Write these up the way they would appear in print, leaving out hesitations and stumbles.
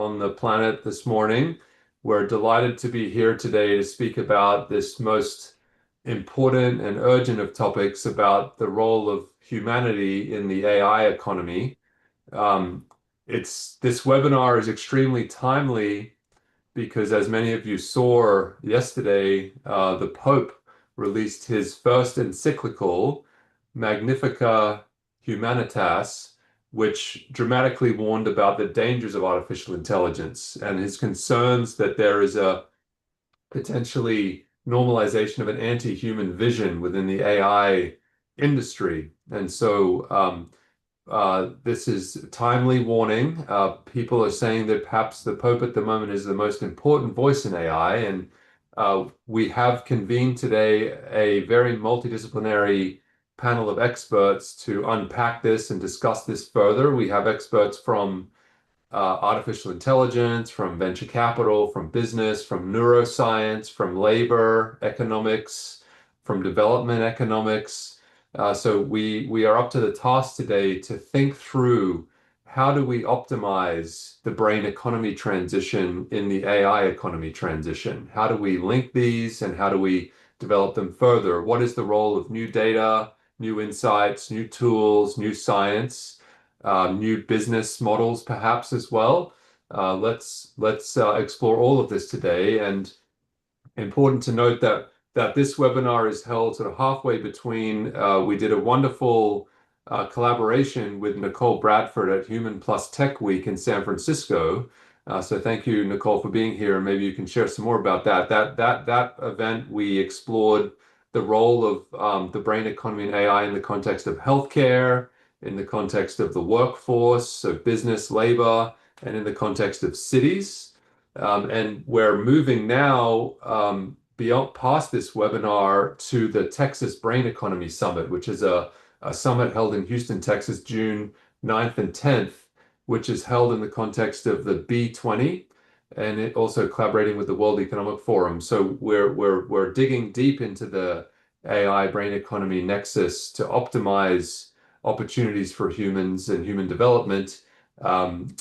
on the planet this morning. We're delighted to be here today to speak about this most important and urgent of topics about the role of humanity in the AI economy. This webinar is extremely timely because, as many of you saw yesterday, the Pope released his first encyclical, Magnificat Humanitas, which dramatically warned about the dangers of artificial intelligence and his concerns that there is a potentially normalization of an anti-human vision within the AI industry. And so this is timely warning. People are saying that perhaps the Pope at the moment is the most important voice in AI, and we have convened today a very multidisciplinary panel of experts to unpack this and discuss this further. We have experts from artificial intelligence, from venture capital, from business, from neuroscience, from labor economics, from development economics. So we are up to the task today to think through how do we optimize the brain economy transition in the AI economy transition? How do we link these and how do we develop them further? What is the role of new data, new insights, new tools, new science, new business models perhaps as well? Let's explore all of this today. And important to note that this webinar is held sort of halfway between, we did a wonderful collaboration with Nicole Bradford at Human Plus Tech Week in San Francisco. So thank you, Nicole, for being here. Maybe you can share some more about that. That event, we explored the role of the brain economy and AI in the context of healthcare, in the context of the workforce, so business, labor, and in the context of cities. And we're moving now past this webinar to the Texas Brain Economy Summit, which is a summit held in Houston, Texas, June 9th and 10th, which is held in the context of the B20, and it also collaborating with the World Economic Forum. So we're digging deep into the AI brain economy nexus to optimize opportunities for humans and human development, and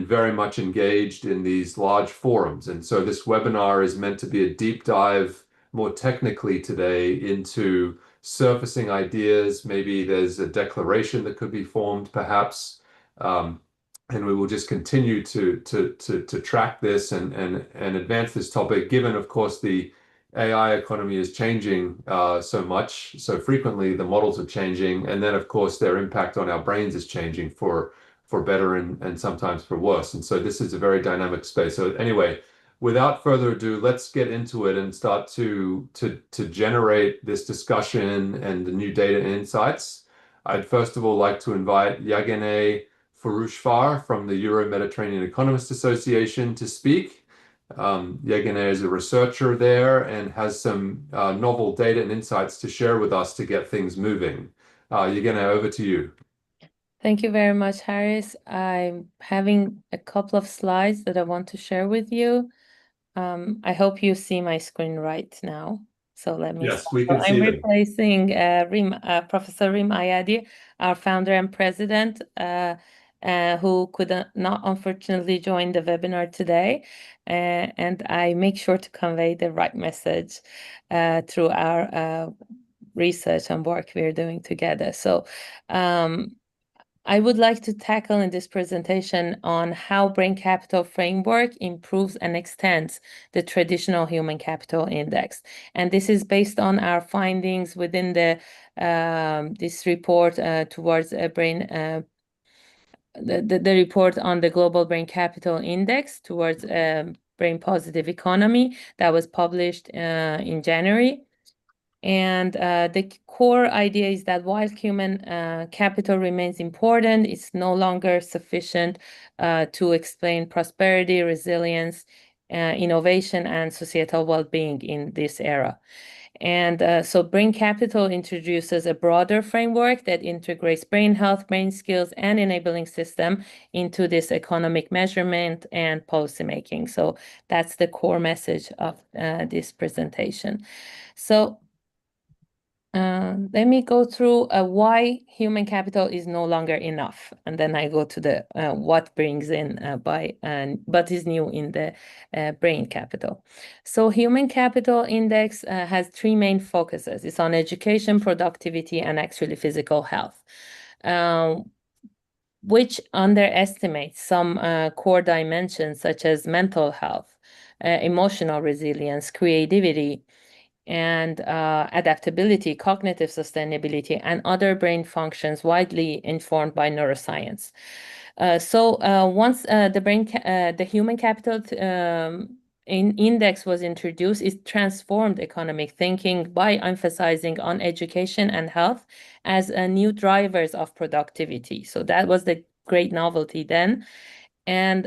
very much engaged in these large forums. And so this webinar is meant to be a deep dive more technically today into surfacing ideas. Maybe there's a declaration that could be formed perhaps, and we will just continue to track this and advance this topic, given of course the AI economy is changing so much, so frequently the models are changing, and then of course their impact on our brains is changing for better and sometimes for worse. And so this is a very dynamic space. So anyway, without further ado, let's get into it and start to generate this discussion and the new data and insights. I'd first of all like to invite 𝗘𝗰cie from the Euro-Mediterranean Economists Association to speak. 𝗘𝗰cie is a researcher there and has some novel data and insights to share with us to get things moving. 𝗘𝗰cie, over to you. Thank you very much, Harris. I'm having a couple of slides that I want to share with you. I hope you see my screen right now. So let me Yes, start. we can see I'm them. replacing Professor Rim Ayadi, our founder and president, who could not unfortunately join the webinar today. And I make sure to convey the right message through our research and work we're doing together. So I would like to tackle in this presentation on how brain capital framework improves and extends the traditional human capital index. And this is based on our findings within this report towards a brain, the report on the Global Brain Capital Index towards a brain positive economy that was published in January. And the core idea is that while human capital remains important, it's no longer sufficient to explain prosperity, resilience, innovation, and societal well-being in this era. And so brain capital introduces a broader framework that integrates brain health, brain skills, and enabling system into this economic measurement and policymaking. So that's the core message of this presentation. So Let me go through why human capital is no longer enough, and then I go to the what brings in what is new in the brain capital. So human capital index has three main focuses. It's on education, productivity, and actually physical health, which underestimates some core dimensions such as mental health, emotional resilience, creativity, and adaptability, cognitive sustainability, and other brain functions widely informed by neuroscience. Once the human capital index was introduced, it transformed economic thinking by emphasizing on education and health as new drivers of productivity. So that was the great novelty then. And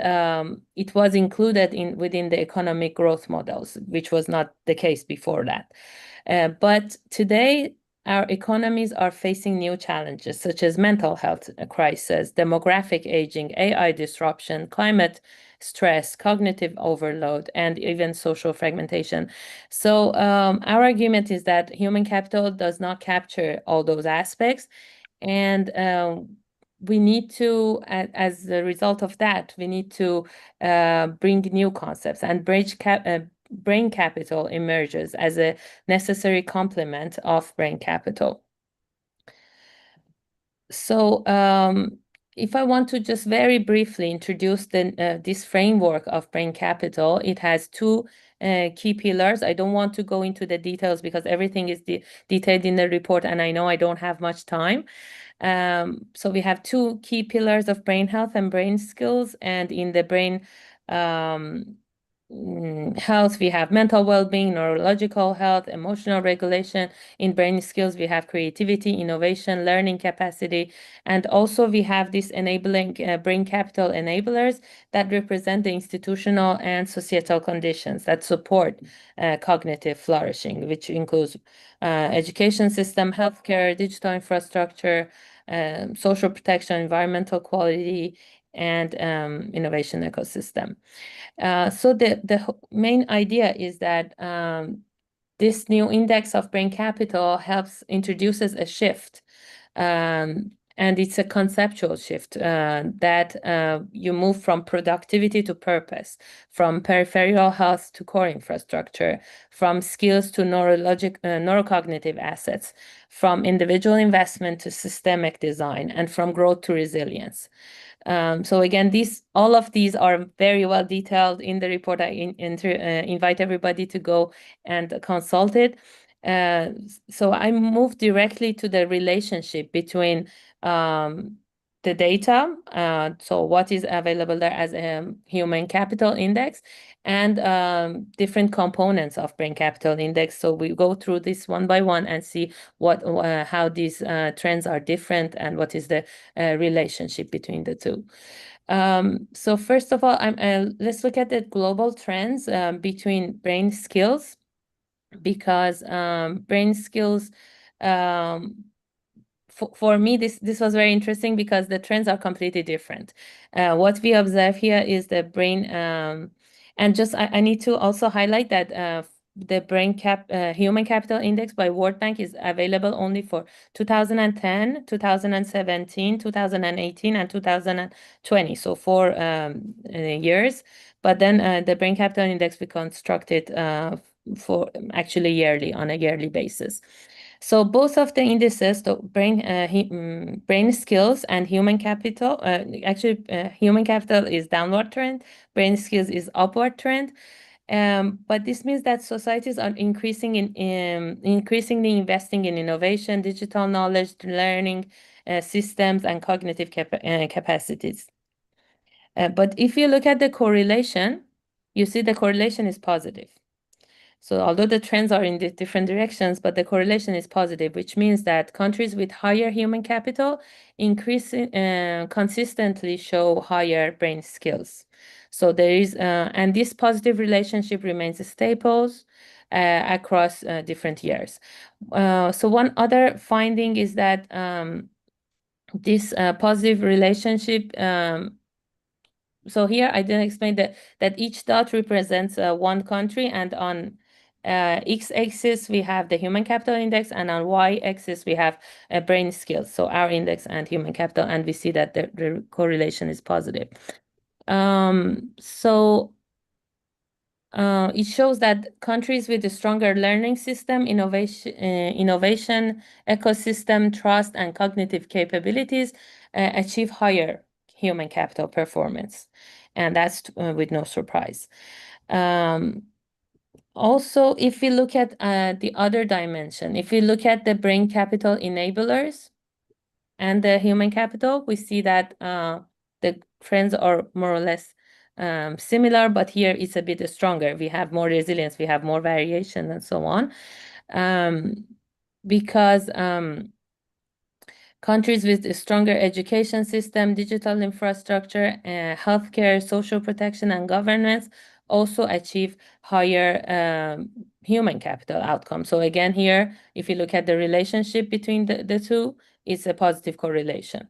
it was included within the economic growth models, which was not the case before that. But today, our economies are facing new challenges, such as mental health crisis, demographic aging, AI disruption, climate stress, cognitive overload, and even social fragmentation. So our argument is that human capital does not capture all those aspects, and we need to, as a result of that, we need to bring new concepts, and brain capital emerges as a necessary complement of brain capital. So if I want to just very briefly introduce this framework of brain capital, it has two key pillars. I don't want to go into the details because everything is detailed in the report, and I know I don't have much time. So we have two key pillars of brain health and brain skills, and in the brain health, we have mental well-being, neurological health, emotional regulation. In brain skills, we have creativity, innovation, learning capacity, and also we have this enabling brain capital enablers that represent the institutional and societal conditions that support cognitive flourishing, which includes education system, healthcare, digital infrastructure, social protection, environmental quality, and innovation ecosystem. So the main idea is that this new index of brain capital introduces a shift, and it's a conceptual shift that you move from productivity to purpose, from peripheral health to core infrastructure, from skills to neurocognitive assets, from individual investment to systemic design, and from growth to resilience. So again, all of these are very well detailed in the report. I invite everybody to go and consult it. So I move directly to the relationship between the data, so what is available there as a human capital index, and different components of brain capital index. So we go through this one by one and see how these trends are different and what is the relationship between the two. So first of all, let's look at the global trends between brain skills, because brain skills, for me, this was very interesting because the trends are completely different. What we observe here is the brain, and just I need to also highlight that the human capital index by World Bank is available only for 2010, 2017, 2018, and 2020. So 4 years. But then the brain capital index we constructed for actually yearly, on a yearly basis. So both of the indices, the brain skills and human capital, human capital is downward trend, brain skills is upward trend. But this means that societies are increasingly investing in innovation, digital knowledge, learning systems, and cognitive capacities. But if you look at the correlation, you see the correlation is positive. So although the trends are in the different directions, but the correlation is positive, which means that countries with higher human capital consistently show higher brain skills. So there is, and this positive relationship remains staples across different years. So one other finding is that this positive relationship, so here I didn't explain that each dot represents one country, and on x-axis, we have the human capital index, and on y-axis, we have brain skills, so our index and human capital, and we see that the correlation is positive. It shows that countries with a stronger learning system, innovation ecosystem, trust, and cognitive capabilities achieve higher human capital performance, and that's with no surprise. Also, if we look at the other dimension, if we look at the brain capital enablers and the human capital, we see that the trends are more or less similar, but here it's a bit stronger. We have more resilience, we have more variation, and so on. Because countries with a stronger education system, digital infrastructure, healthcare, social protection, and governance also achieve higher human capital outcomes. So again, here, if you look at the relationship between the two, it's a positive correlation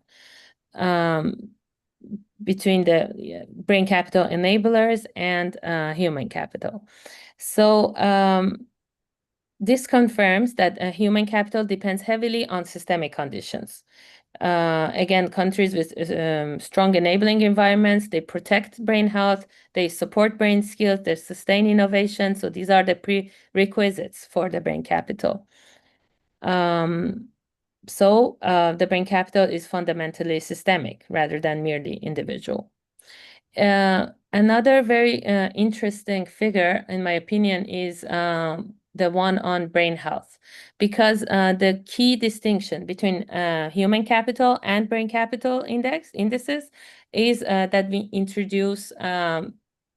between the brain capital enablers and human capital. So this confirms that human capital depends heavily on systemic conditions. Again, countries with strong enabling environments, they protect brain health, they support brain skills, they sustain innovation. So these are the prerequisites for the brain capital. The brain capital is fundamentally systemic rather than merely individual. Another very interesting figure, in my opinion, is the one on brain health, because the key distinction between human capital and brain capital indices is that we introduce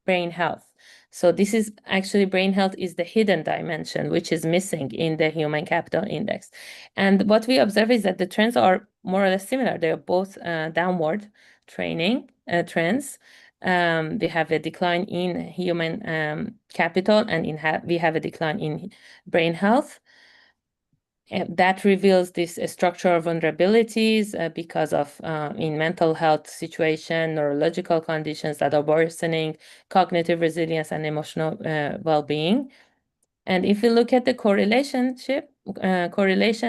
brain health. So this is actually, brain health is the hidden dimension, which is missing in the human capital index. And what we observe is that the trends are more or less similar. They're both downward trends. We have a decline in human capital, and we have a decline in brain health. That reveals this structural vulnerabilities because of in mental health situation, neurological conditions that are worsening, cognitive resilience, and emotional well-being. And if you look at the correlation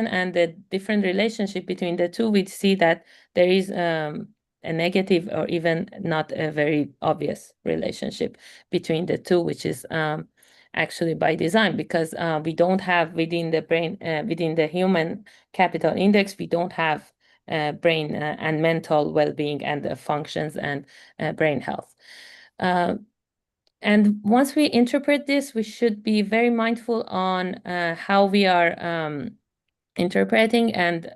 and the different relationship between the two, we see that there is a negative or even not a very obvious relationship between the two, which is actually by design, because we don't have within the human capital index, we don't have brain and mental well-being and functions and brain health. And once we interpret this, we should be very mindful on how we are interpreting. And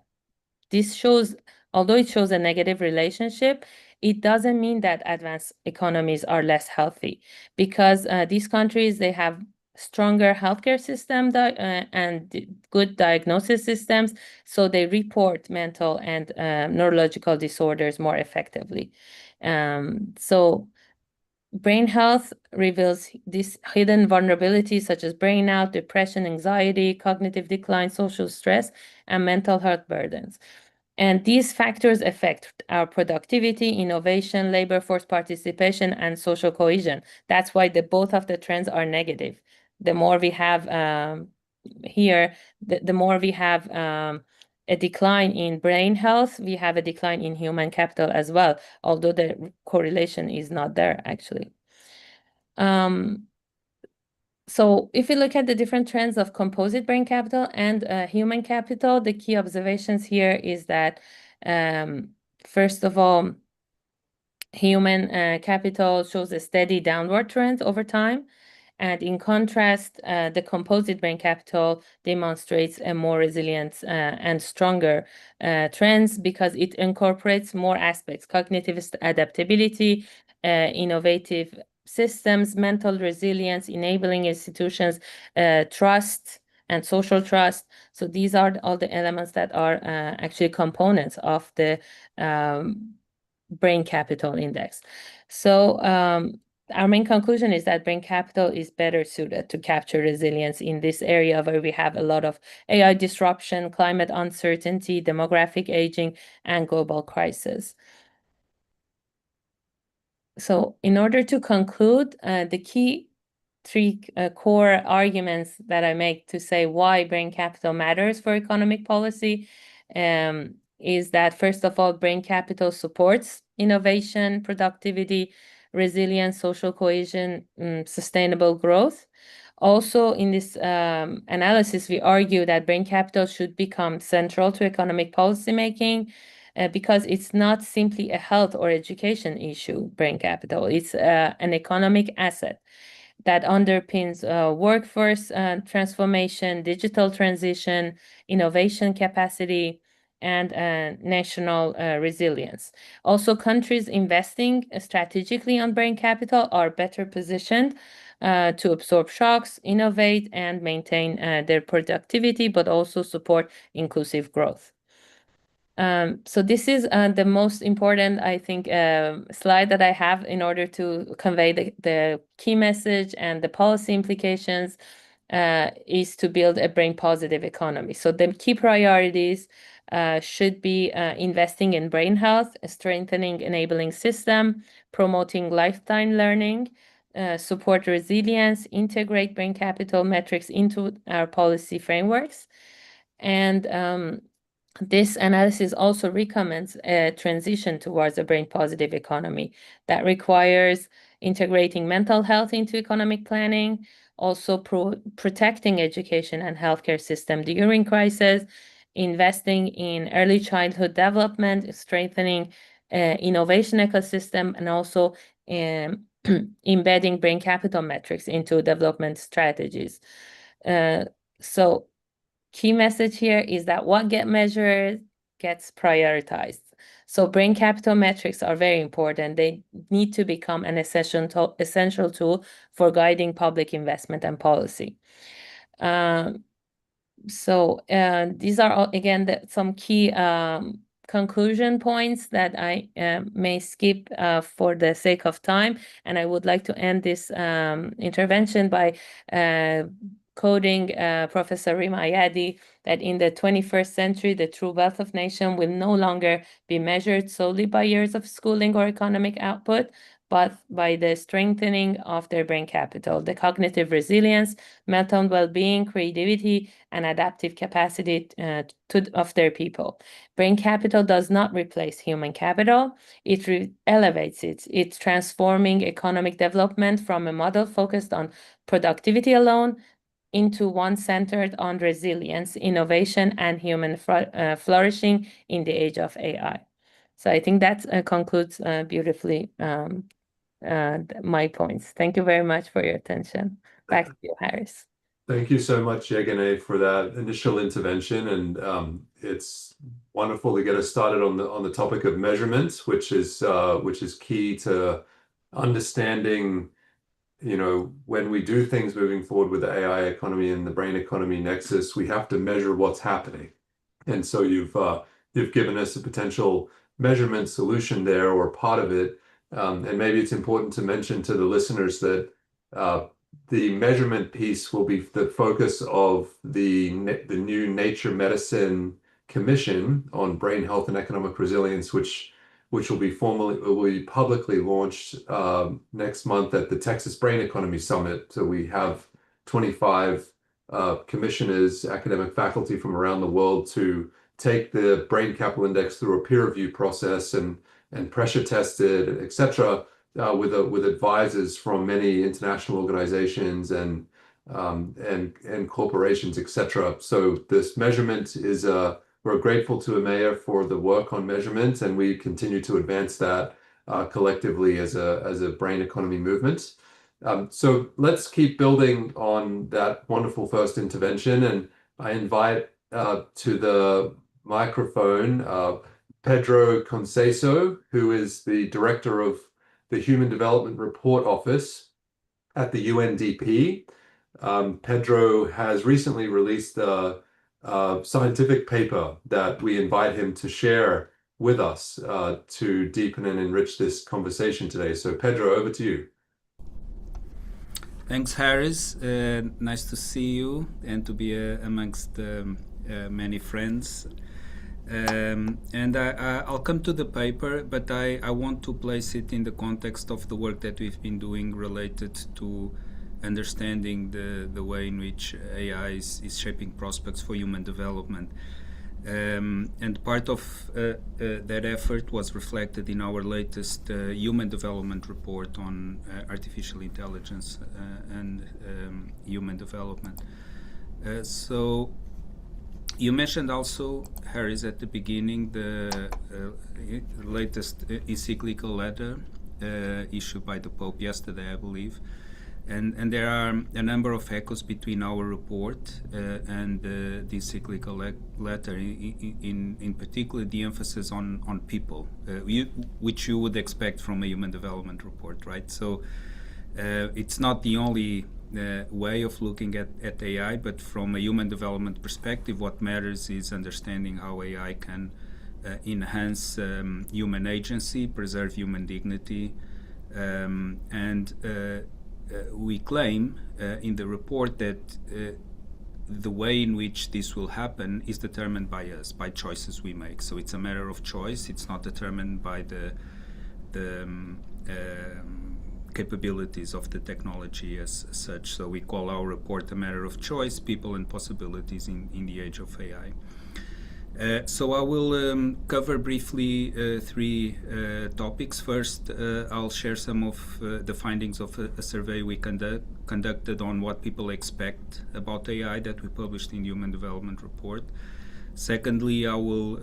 this shows, although it shows a negative relationship, it doesn't mean that advanced economies are less healthy, because these countries, they have stronger healthcare system and good diagnosis systems, so they report mental and neurological disorders more effectively. So brain health reveals these hidden vulnerabilities such as burnout, depression, anxiety, cognitive decline, social stress, and mental health burdens. And these factors affect our productivity, innovation, labor force participation, and social cohesion. That's why both of the trends are negative. The more we have here, the more we have a decline in brain health, we have a decline in human capital as well, although the correlation is not there, actually. So if we look at the different trends of composite brain capital and human capital, the key observations here is that, first of all, human capital shows a steady downward trend over time. And in contrast, the composite brain capital demonstrates a more resilient and stronger trends, because it incorporates more aspects: cognitive adaptability, innovative systems, mental resilience, enabling institutions, trust, and social trust. So these are all the elements that are actually components of the brain capital index. So our main conclusion is that brain capital is better suited to capture resilience in this area where we have a lot of AI disruption, climate uncertainty, demographic aging, and global crisis. So in order to conclude, the key three core arguments that I make to say why brain capital matters for economic policy is that, first of all, brain capital supports innovation, productivity, resilience, social cohesion, sustainable growth. Also, in this analysis, we argue that brain capital should become central to economic policymaking because it's not simply a health or education issue, brain capital. It's an economic asset that underpins workforce transformation, digital transition, innovation capacity, and national resilience. Also, countries investing strategically on brain capital are better positioned to absorb shocks, innovate, and maintain their productivity, but also support inclusive growth. So this is the most important, I think, slide that I have in order to convey the key message and the policy implications is to build a brain positive economy. So the key priorities should be investing in brain health, strengthening enabling system, promoting lifetime learning, support resilience, integrate brain capital metrics into our policy frameworks. And this analysis also recommends a transition towards a brain positive economy that requires integrating mental health into economic planning, also protecting education and healthcare system during crisis, investing in early childhood development, strengthening innovation ecosystem, and also embedding brain capital metrics into development strategies. So key message here is that what gets measured gets prioritized. So brain capital metrics are very important. They need to become an essential tool for guiding public investment and policy. These are, again, some key conclusion points that I may skip for the sake of time. And I would like to end this intervention by quoting Professor 𝗕𝗓𝗄𝗧 that in the 21st century, the true wealth of nation will no longer be measured solely by years of schooling or economic output, but by the strengthening of their brain capital, the cognitive resilience, mental well-being, creativity, and adaptive capacity of their people. Brain capital does not replace human capital. It elevates it. It's transforming economic development from a model focused on productivity alone into one centered on resilience, innovation, and human flourishing in the age of AI. So I think that concludes beautifully my points. Thank you very much for your attention. Back to you, Harris. Thank you so much, Yeganeh, for that initial intervention, and it's wonderful to get us started on the topic of measurements, which is key to understanding, when we do things moving forward with the AI economy and the brain economy nexus, we have to measure what's happening. And so you've given us a potential measurement solution there, or part of it. And maybe it's important to mention to the listeners that the measurement piece will be the focus of the new Nature Medicine Commission on Brain Health and Economic Resilience, which will be publicly launched next month at the Texas Brain Economy Summit. So we have 25 commissioners, academic faculty from around the world, to take the Brain Capital Index through a peer review process and pressure tested, etc., with advisors from many international organizations and corporations, etc. So this measurement is we're grateful to EMEA for the work on measurement, and we continue to advance that collectively as a brain economy movement. So let's keep building on that wonderful first intervention, and I invite to the microphone 𝗕𝗿𝗘𝗜, who is the director of the Human Development Report Office at the UNDP. Pedro has recently released a scientific paper that we invite him to share with us to deepen and enrich this conversation today. So Pedro, over to you. Thanks, Harris. Nice to see you and to be amongst many friends. And I'll come to the paper, but I want to place it in the context of the work that we've been doing related to understanding the way in which AI is shaping prospects for human development. And part of that effort was reflected in our latest human development report on artificial intelligence and human development. So you mentioned also, Harris, at the beginning, the latest encyclical letter issued by the Pope yesterday, I believe. And there are a number of echoes between our report and the encyclical letter, in particular the emphasis on people, which you would expect from a human development report, right? So it's not the only way of looking at AI, but from a human development perspective, what matters is understanding how AI can enhance human agency, preserve human dignity, and we claim in the report that the way in which this will happen is determined by us, by choices we make. So it's a matter of choice. It's not determined by the capabilities of the technology as such. So we call our report a matter of choice, people and possibilities in the age of AI. So I will cover briefly three topics. First, I'll share some of the findings of a survey we conducted on what people expect about AI that we published in the Human Development Report. Secondly, I will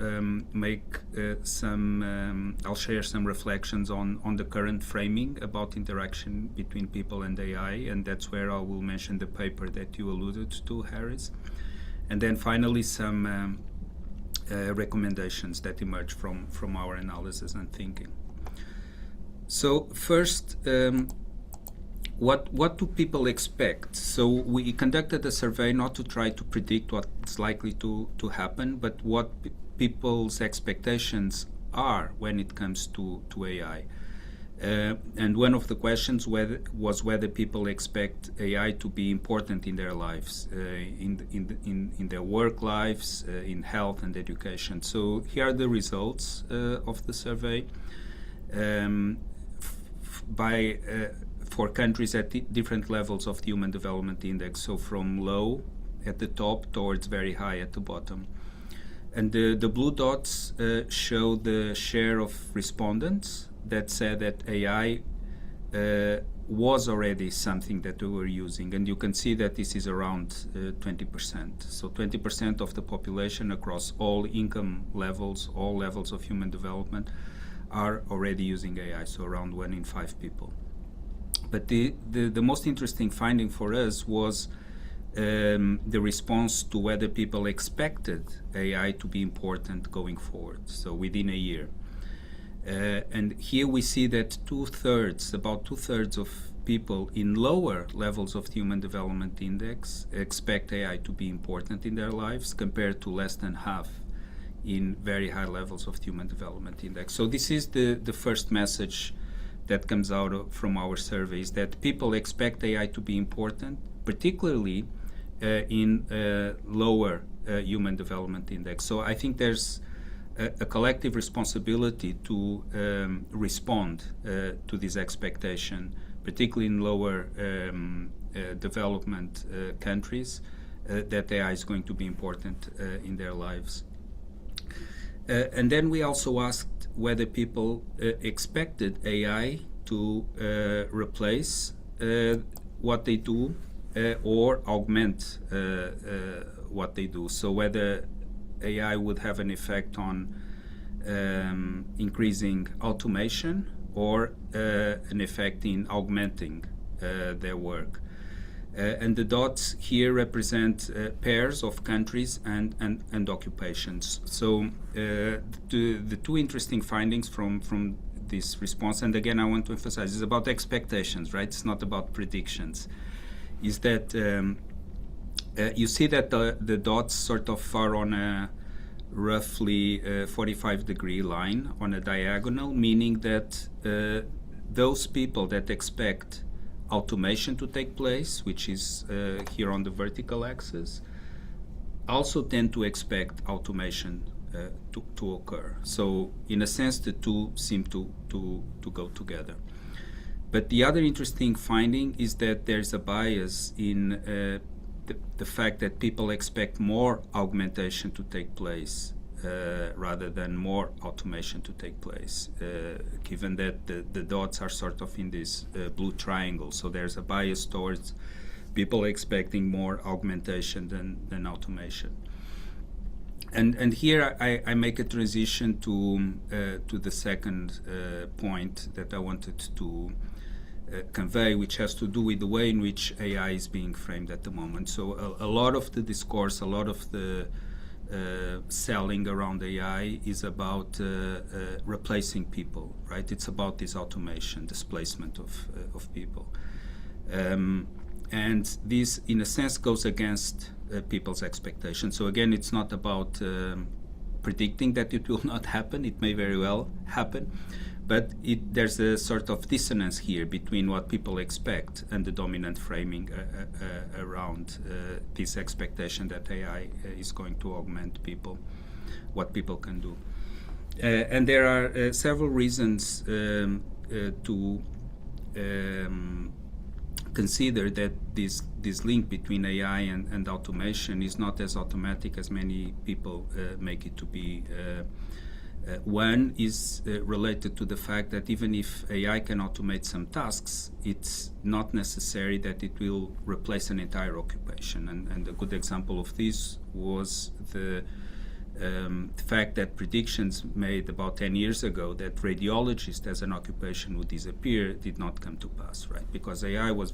I'll share some reflections on the current framing about interaction between people and AI, and that's where I will mention the paper that you alluded to, Harris. And then finally, some recommendations that emerge from our analysis and thinking. So first, what do people expect? So we conducted a survey not to try to predict what's likely to happen, but what people's expectations are when it comes to AI. And one of the questions was whether people expect AI to be important in their lives, in their work lives, in health and education. So here are the results of the survey for countries at different levels of the Human Development Index. So from low at the top towards very high at the bottom. And the blue dots show the share of respondents that said that AI was already something that they were using. And you can see that this is around 20%. So 20% of the population across all income levels, all levels of human development, are already using AI, so around 1 in 5 people. But the most interesting finding for us was the response to whether people expected AI to be important going forward, so within a year. And here we see that about two-thirds of people in lower levels of the Human Development Index expect AI to be important in their lives, compared to less than half in very high levels of the Human Development Index. So this is the first message that comes out from our surveys, that people expect AI to be important, particularly in lower Human Development Index. So I think there's a collective responsibility to respond to this expectation, particularly in lower development countries, that AI is going to be important in their lives. And then we also asked whether people expected AI to replace what they do or augment what they do. So whether AI would have an effect on increasing automation or an effect in augmenting their work. And the dots here represent pairs of countries and occupations. So the two interesting findings from this response, and again I want to emphasize, is about expectations, right? It's not about predictions. Is that you see that the dots sort of are on a roughly 45-degree line on a diagonal, meaning that those people that expect automation to take place, which is here on the vertical axis, also tend to expect automation to occur. So in a sense, the two seem to go together. But the other interesting finding is that there's a bias in the fact that people expect more augmentation to take place rather than more automation to take place, given that the dots are sort of in this blue triangle. So there's a bias towards people expecting more augmentation than automation. And here I make a transition to the second point that I wanted to convey, which has to do with the way in which AI is being framed at the moment. So a lot of the discourse, a lot of the selling around AI is about replacing people, right? It's about this automation, displacement of people. And this, in a sense, goes against people's expectations. So again, it's not about predicting that it will not happen. It may very well happen. But there's a sort of dissonance here between what people expect and the dominant framing around this expectation that AI is going to augment people, what people can do. And there are several reasons to consider that this link between AI and automation is not as automatic as many people make it to be. One is related to the fact that even if AI can automate some tasks, it's not necessary that it will replace an entire occupation. And a good example of this was the fact that predictions made about 10 years ago that radiologist as an occupation would disappear did not come to pass, right? Because AI is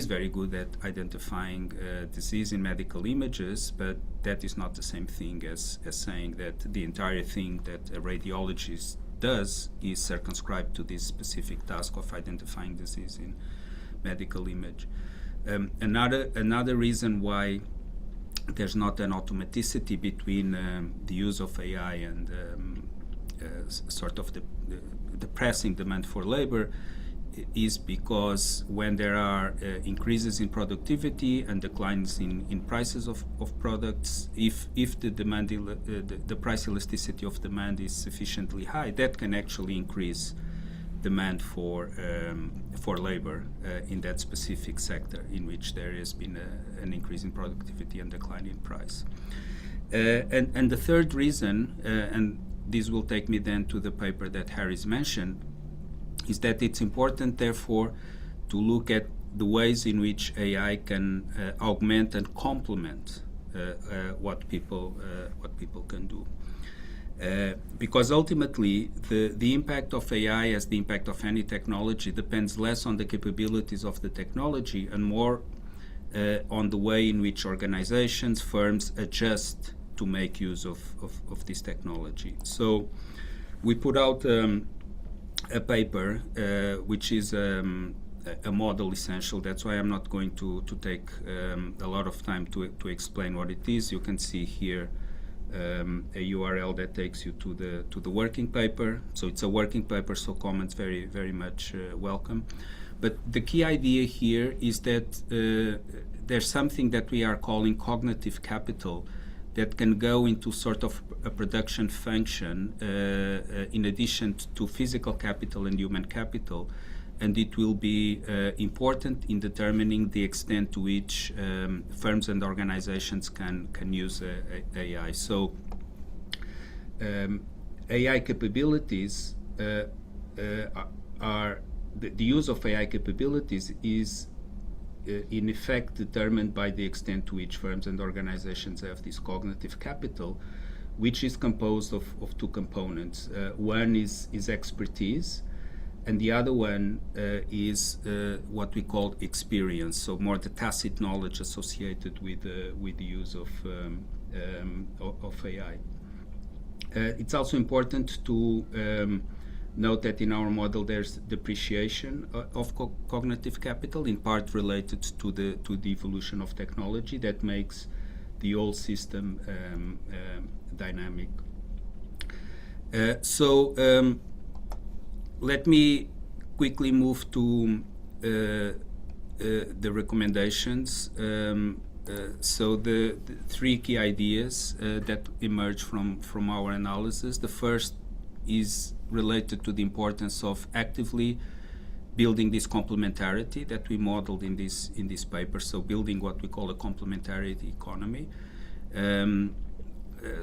very good at identifying disease in medical images, but that is not the same thing as saying that the entire thing that a radiologist does is circumscribed to this specific task of identifying disease in medical image. Another reason why there's not an automaticity between the use of AI and sort of the pressing demand for labor is because when there are increases in productivity and declines in prices of products, if the demand, the price elasticity of demand is sufficiently high, that can actually increase demand for labor in that specific sector in which there has been an increase in productivity and decline in price. And the third reason, and this will take me then to the paper that Harry's mentioned, is that it's important, therefore, to look at the ways in which AI can augment and complement what people can do. Because ultimately, the impact of AI, as the impact of any technology, depends less on the capabilities of the technology and more on the way in which organizations, firms adjust to make use of this technology. So we put out a paper, which is a model essential. That's why I'm not going to take a lot of time to explain what it is. You can see here a URL that takes you to the working paper. So it's a working paper, so comments very, very much welcome. But the key idea here is that there's something that we are calling cognitive capital that can go into sort of a production function in addition to physical capital and human capital, and it will be important in determining the extent to which firms and organizations can use AI. So AI capabilities are the use of AI capabilities is in effect determined by the extent to which firms and organizations have this cognitive capital, which is composed of two components. One is expertise, and the other one is what we call experience, so more the tacit knowledge associated with the use of AI. It's also important to note that in our model there's depreciation of cognitive capital, in part related to the evolution of technology that makes the whole system dynamic. So let me quickly move to the recommendations. So the three key ideas that emerge from our analysis. The first is related to the importance of actively building this complementarity that we modeled in this paper. So building what we call a complementarity economy,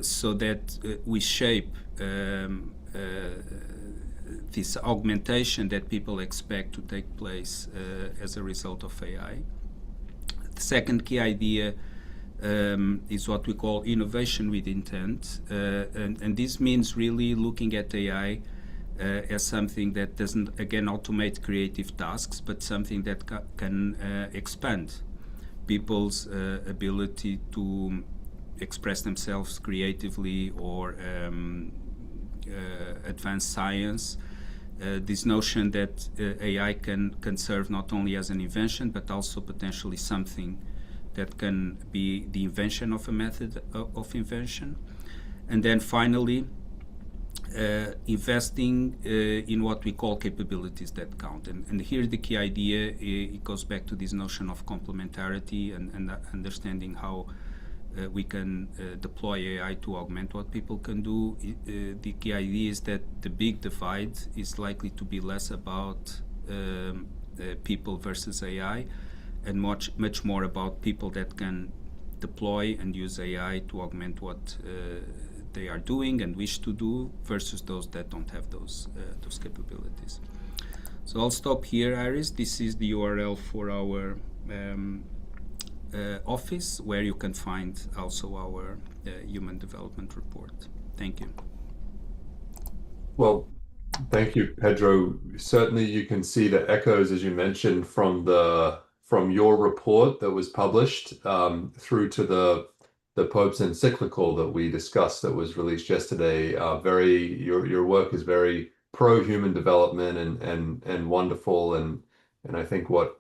so that we shape this augmentation that people expect to take place as a result of AI. The second key idea is what we call innovation with intent, and this means really looking at AI as something that doesn't, again, automate creative tasks, but something that can expand people's ability to express themselves creatively or advance science. This notion that AI can serve not only as an invention, but also potentially something that can be the invention of a method of invention. And then finally, investing in what we call capabilities that count. And here the key idea, it goes back to this notion of complementarity and understanding how we can deploy AI to augment what people can do. The key idea is that the big divide is likely to be less about people versus AI, and much more about people that can deploy and use AI to augment what they are doing and wish to do, versus those that don't have those capabilities. So I'll stop here, Iris. This is the URL for our office, where you can find also our human development report. Thank you. Well, thank you, Pedro. Certainly you can see the echoes, as you mentioned, from your report that was published through to the Pope's encyclical that we discussed that was released yesterday. Your work is very pro-human development and wonderful, and I think what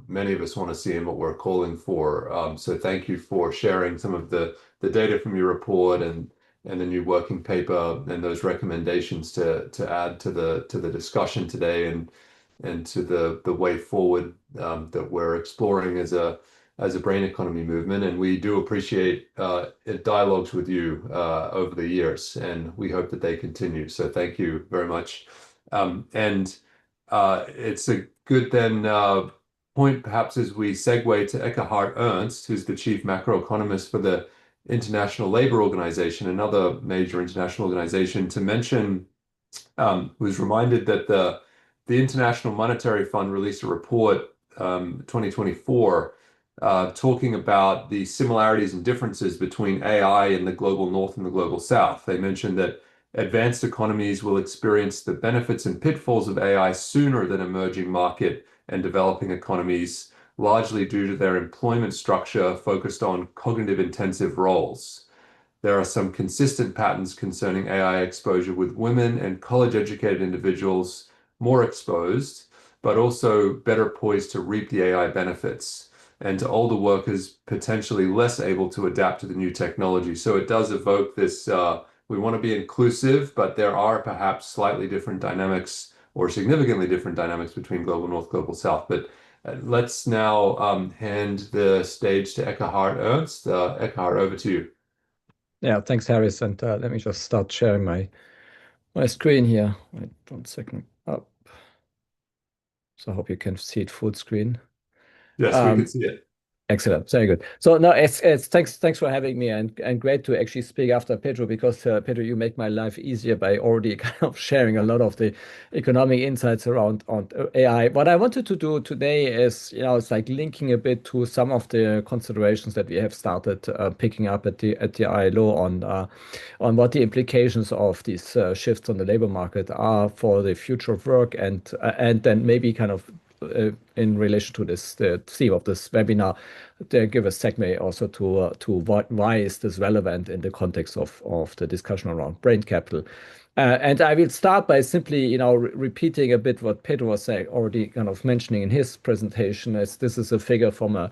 many of us want to see and what we're calling for. So thank you for sharing some of the data from your report and the new working paper and those recommendations to add to the discussion today and to the way forward that we're exploring as a brain economy movement. And we do appreciate dialogues with you over the years, and we hope that they continue. So thank you very much. It's a good point perhaps as we segue to 𝗘𝗏𝗃, who's the chief macroeconomist for the International Labour Organization, another major international organization, to mention, was reminded that the International Monetary Fund released a report 2024 talking about the similarities and differences between AI in the global north and the global south. They mentioned that advanced economies will experience the benefits and pitfalls of AI sooner than emerging market and developing economies, largely due to their employment structure focused on cognitive intensive roles. There are some consistent patterns concerning AI exposure, with women and college-educated individuals more exposed, but also better poised to reap the AI benefits, and to older workers potentially less able to adapt to the new technology. So it does evoke this, we want to be inclusive, but there are perhaps slightly different dynamics or significantly different dynamics between global north, global south. But let's now hand the stage to 𝗘𝗏𝗃. Eckhard, over to you. Yeah, thanks, Harris. And let me just start sharing my screen here. Wait 1 second. Up. So I hope you can see it full screen. Yes, we can see it. Excellent, very good. So no, thanks for having me, and great to actually speak after Pedro, because Pedro, you make my life easier by already kind of sharing a lot of the economic insights around AI. What I wanted to do today is, it's like linking a bit to some of the considerations that we have started picking up at the ILO on what the implications of these shifts on the labor market are for the future of work, and then maybe kind of in relation to this, the theme of this webinar, they give a segue also to why is this relevant in the context of the discussion around brain capital. And I will start by simply, repeating a bit what Pedro was already kind of mentioning in his presentation. This is a figure from a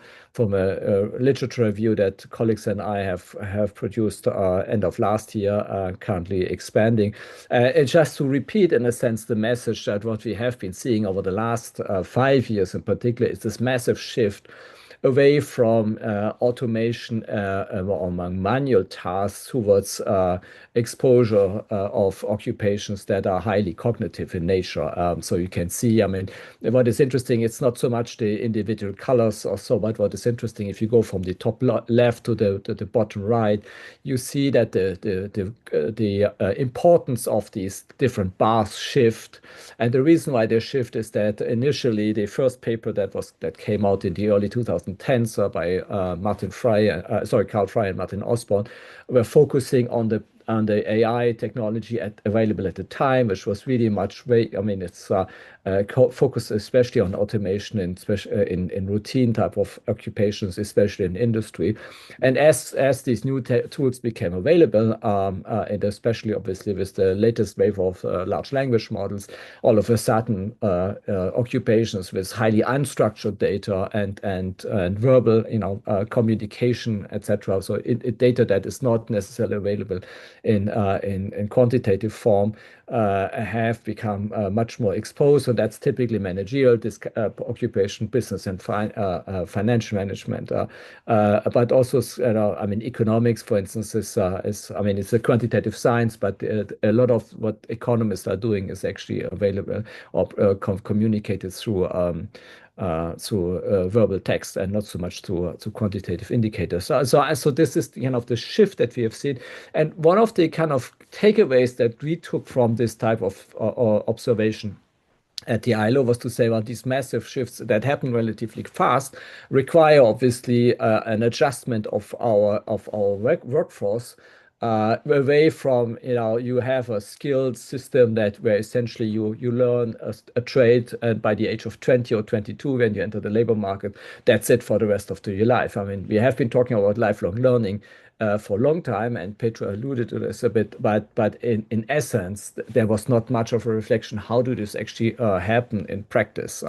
literature review that colleagues and I have produced end of last year, currently expanding. And just to repeat, in a sense, the message that what we have been seeing over the last 5 years in particular is this massive shift away from automation among manual tasks towards exposure of occupations that are highly cognitive in nature. So you can see, I mean, what is interesting, it's not so much the individual colors or so, but what is interesting, if you go from the top left to the bottom right, you see that the importance of these different bars shift. And the reason why they shift is that initially the first paper that came out in the early 2010s by Carl Frey and Martin Osborne were focusing on the AI technology available at the time, which was really it's focused especially on automation in routine type of occupations, especially in industry. And as these new tools became available, and especially obviously with the latest wave of large language models, all of a sudden occupations with highly unstructured data and verbal communication, etc. So data that is not necessarily available in quantitative form have become much more exposed. So that's typically managerial occupation, business and financial management. But also, economics, for instance, is it's a quantitative science, but a lot of what economists are doing is actually available or communicated through verbal text and not so much to quantitative indicators. So this is the shift that we have seen. And one of the kind of takeaways that we took from this type of observation at the ILO was to say, well, these massive shifts that happen relatively fast require obviously an adjustment of our workforce away from, you have a skilled system where essentially you learn a trade, and by the age of 20 or 22, when you enter the labor market, that's it for the rest of your life. I mean, we have been talking about lifelong learning for a long time, and Pedro alluded to this a bit, but in essence, there was not much of a reflection. How do this actually happen in practice?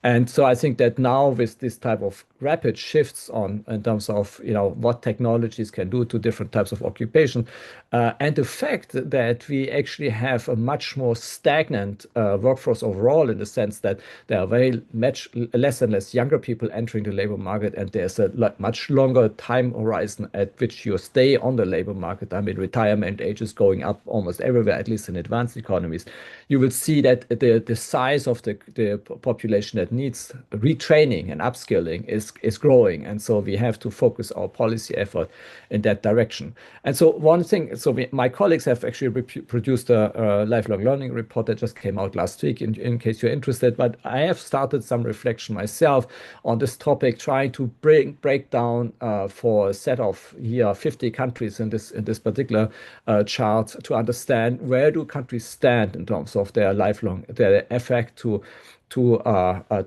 And so I think that now with this type of rapid shifts in terms of what technologies can do to different types of occupation, and the fact that we actually have a much more stagnant workforce overall, in the sense that there are very much less and less younger people entering the labor market, and there's a much longer time horizon at which you stay on the labor market. I mean, retirement age is going up almost everywhere, at least in advanced economies. You will see that the size of the population that needs retraining and upskilling is growing, and so we have to focus our policy effort in that direction. And so one thing, my colleagues have actually produced a lifelong learning report that just came out last week, in case you're interested. But I have started some reflection myself on this topic, trying to break down for a set of 50 countries in this particular chart, to understand where do countries stand in terms of their effect to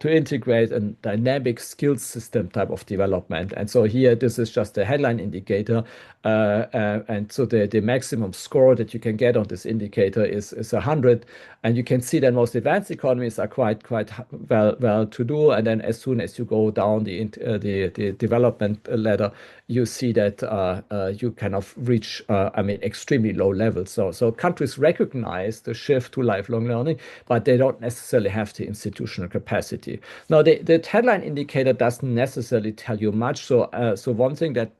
integrate a dynamic skills system type of development. And so here, this is just a headline indicator. And so the maximum score that you can get on this indicator is 100. And you can see that most advanced economies are quite well to do. And then as soon as you go down the development ladder, you see that you kind of reach, extremely low levels. So countries recognize the shift to lifelong learning, but they don't necessarily have the institutional capacity. Now, the headline indicator doesn't necessarily tell you much. So one thing that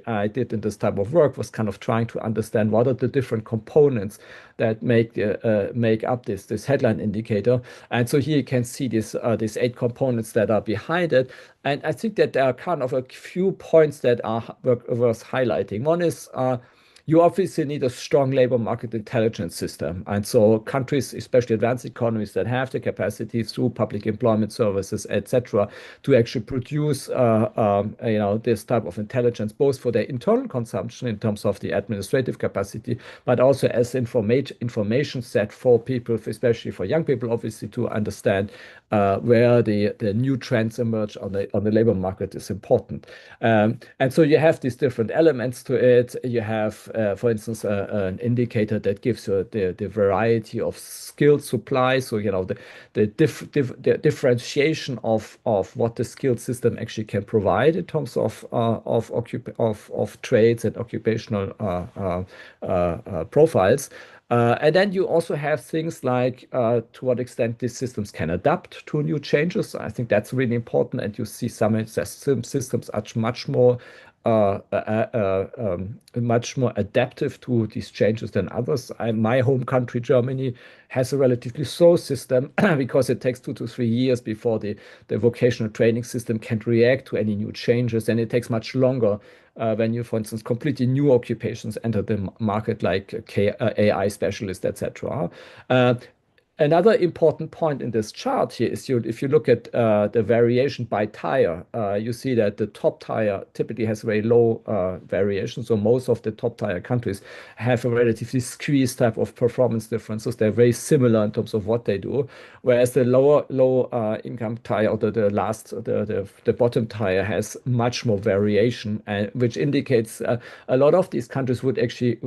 I did in this type of work was kind of trying to understand what are the different components that make up this headline indicator. And so here you can see these 8 components that are behind it. And I think that there are kind of a few points that are worth highlighting. One is you obviously need a strong labor market intelligence system. And so countries, especially advanced economies that have the capacity through public employment services, etc., to actually produce this type of intelligence, both for their internal consumption in terms of the administrative capacity, but also as information set for people, especially for young people, obviously, to understand where the new trends emerge on the labor market is important. And so you have these different elements to it. You have, for instance, an indicator that gives you the variety of skill supply. So, the differentiation of what the skilled system actually can provide in terms of trades and occupational profiles. And then you also have things like to what extent these systems can adapt to new changes. I think that's really important. And you see some systems are much more adaptive to these changes than others. My home country, Germany, has a relatively slow system because it takes 2 to 3 years before the vocational training system can react to any new changes. And it takes much longer when you, for instance, completely new occupations enter the market, like AI specialists, etc. Another important point in this chart here is if you look at the variation by tier, you see that the top tier typically has very low variation. So most of the top tier countries have a relatively squeezed type of performance differences. They're very similar in terms of what they do, whereas the low income tier, or the bottom tier, has much more variation, which indicates a lot of these countries would actually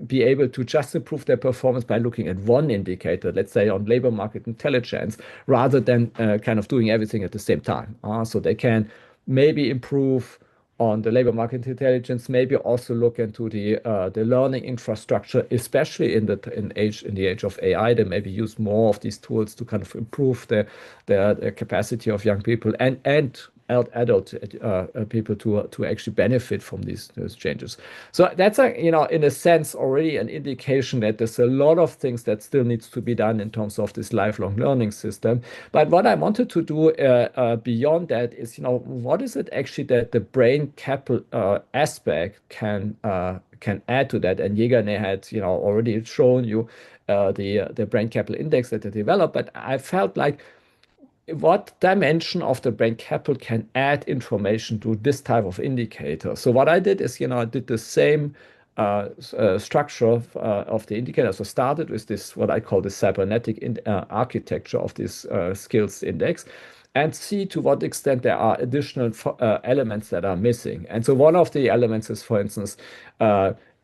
be able to just improve their performance by looking at one indicator, let's say on labor market intelligence, rather than kind of doing everything at the same time. So they can maybe improve on the labor market intelligence, maybe also look into the learning infrastructure, especially in the age of AI. They maybe use more of these tools to kind of improve the capacity of young people and adult people to actually benefit from these changes. So that's in a sense already an indication that there's a lot of things that still needs to be done in terms of this lifelong learning system. But what I wanted to do beyond that is, what is it actually that the brain capital aspect can add to that? And Yeganeh had already shown you the brain capital index that they developed, but I felt like, what dimension of the brain capital can add information to this type of indicator? So what I did is, I did the same structure of the indicator. So started with this, what I call the cybernetic architecture of this skills index, and see to what extent there are additional elements that are missing. And so one of the elements is, for instance,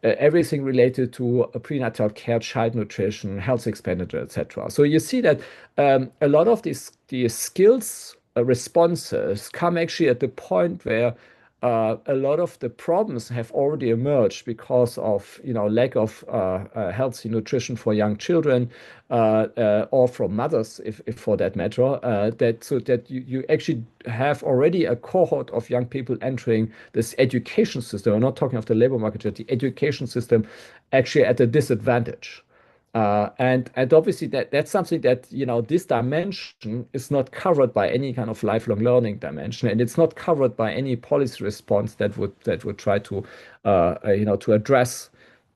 everything related to prenatal care, child nutrition, health expenditure, etc. So you see that a lot of these skills responses come actually at the point where a lot of the problems have already emerged because of lack of healthy nutrition for young children, or from mothers, if for that matter. So that you actually have already a cohort of young people entering this education system. I'm not talking of the labor market, but the education system actually at a disadvantage. And obviously that's something that this dimension is not covered by any kind of lifelong learning dimension, and it's not covered by any policy response that would try to to address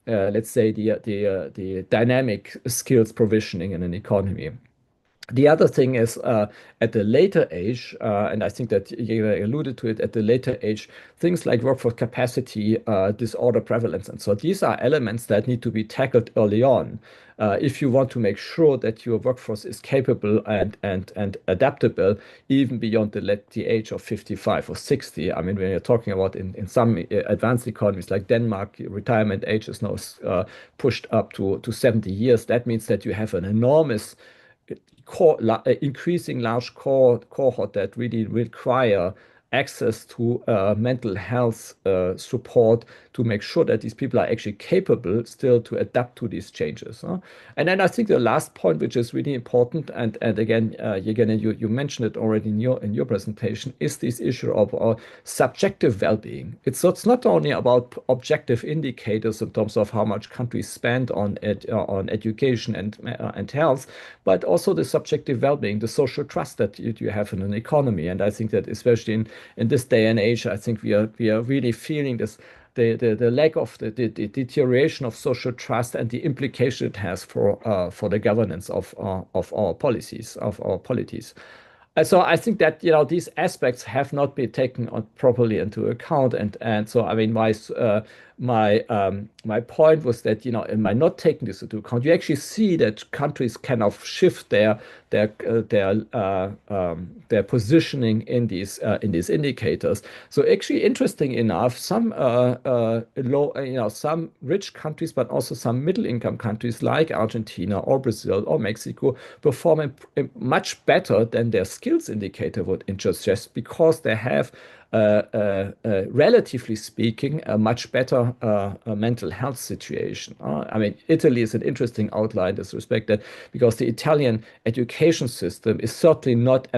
let's say the dynamic skills provisioning in an economy. The other thing is at the later age, and I think that you alluded to it, at the later age, things like workforce capacity, disorder prevalence, and so these are elements that need to be tackled early on if you want to make sure that your workforce is capable and adaptable even beyond the age of 55 or 60. I mean, when you're talking about in some advanced economies like Denmark, retirement age is now pushed up to 70 years. That means that you have an enormous increasing large cohort that really require access to mental health support to make sure that these people are actually capable still to adapt to these changes. And then I think the last point, which is really important, and again, you mentioned it already in your presentation, is this issue of subjective well-being. It's not only about objective indicators in terms of how much countries spend on education and health, but also the subjective well-being, the social trust that you have in an economy. And I think that especially in this day and age, I think we are really feeling this, the lack of the deterioration of social trust and the implication it has for the governance of our policies, of our polities. And so I think that these aspects have not been taken properly into account, and so I mean my point was that in my not taking this into account, you actually see that countries kind of shift their positioning in these indicators. So actually, interesting enough, some some rich countries, but also some middle income countries like Argentina or Brazil or Mexico perform much better than their skills indicator would suggest, because they have relatively speaking, a much better mental health situation. I mean, Italy is an interesting outlier in this respect, that because the Italian education system is certainly not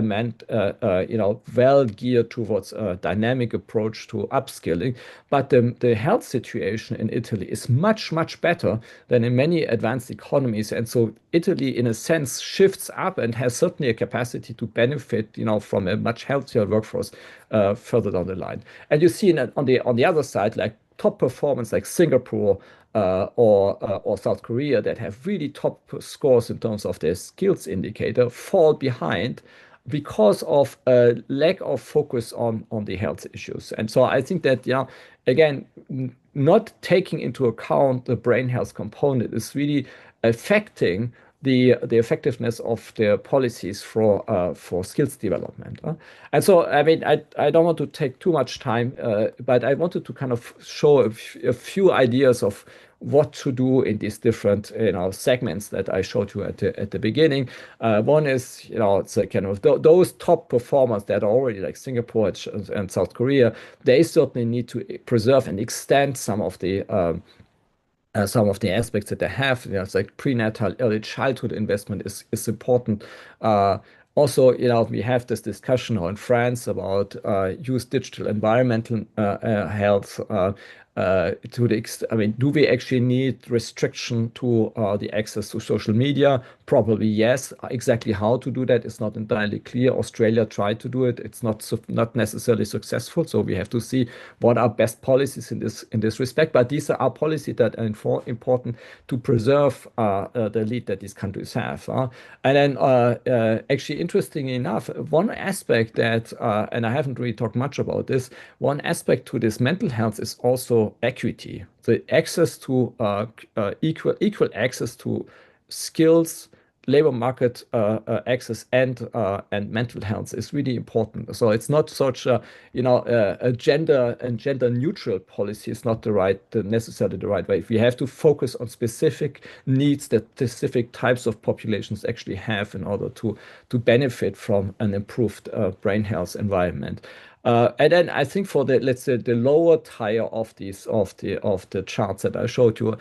well geared towards a dynamic approach to upskilling, but the health situation in Italy is much, much better than in many advanced economies. And so Italy, in a sense, shifts up and has certainly a capacity to benefit, from a much healthier workforce further down the line. And you see on the other side, like top performance like Singapore or South Korea, that have really top scores in terms of their skills indicator, fall behind because of a lack of focus on the health issues. And so I think that, again, not taking into account the brain health component is really affecting the effectiveness of their policies for skills development. And so, I mean, I don't want to take too much time, but I wanted to kind of show a few ideas of what to do in these different segments that I showed you at the beginning. One is it's a kind of those top performers that are already like Singapore and South Korea. They certainly need to preserve and extend some of the aspects that they have. It's like prenatal early childhood investment is important. Also, we have this discussion now in France about use digital environmental health. Do we actually need restriction to the access to social media? Probably yes. Exactly how to do that is not entirely clear. Australia tried to do it. It's not necessarily successful. So we have to see what are best policies in this respect. But these are policies that are important to preserve the lead that these countries have. And then actually, interestingly enough, one aspect that, and I haven't really talked much about this, one aspect to this mental health is also equity. So access to equal access to skills, labor market access, and mental health is really important. So it's not such a gender neutral policy is not necessarily the right way. We have to focus on specific needs that specific types of populations actually have in order to benefit from an improved brain health environment. And then I think for let's say the lower tier of the charts that I showed you,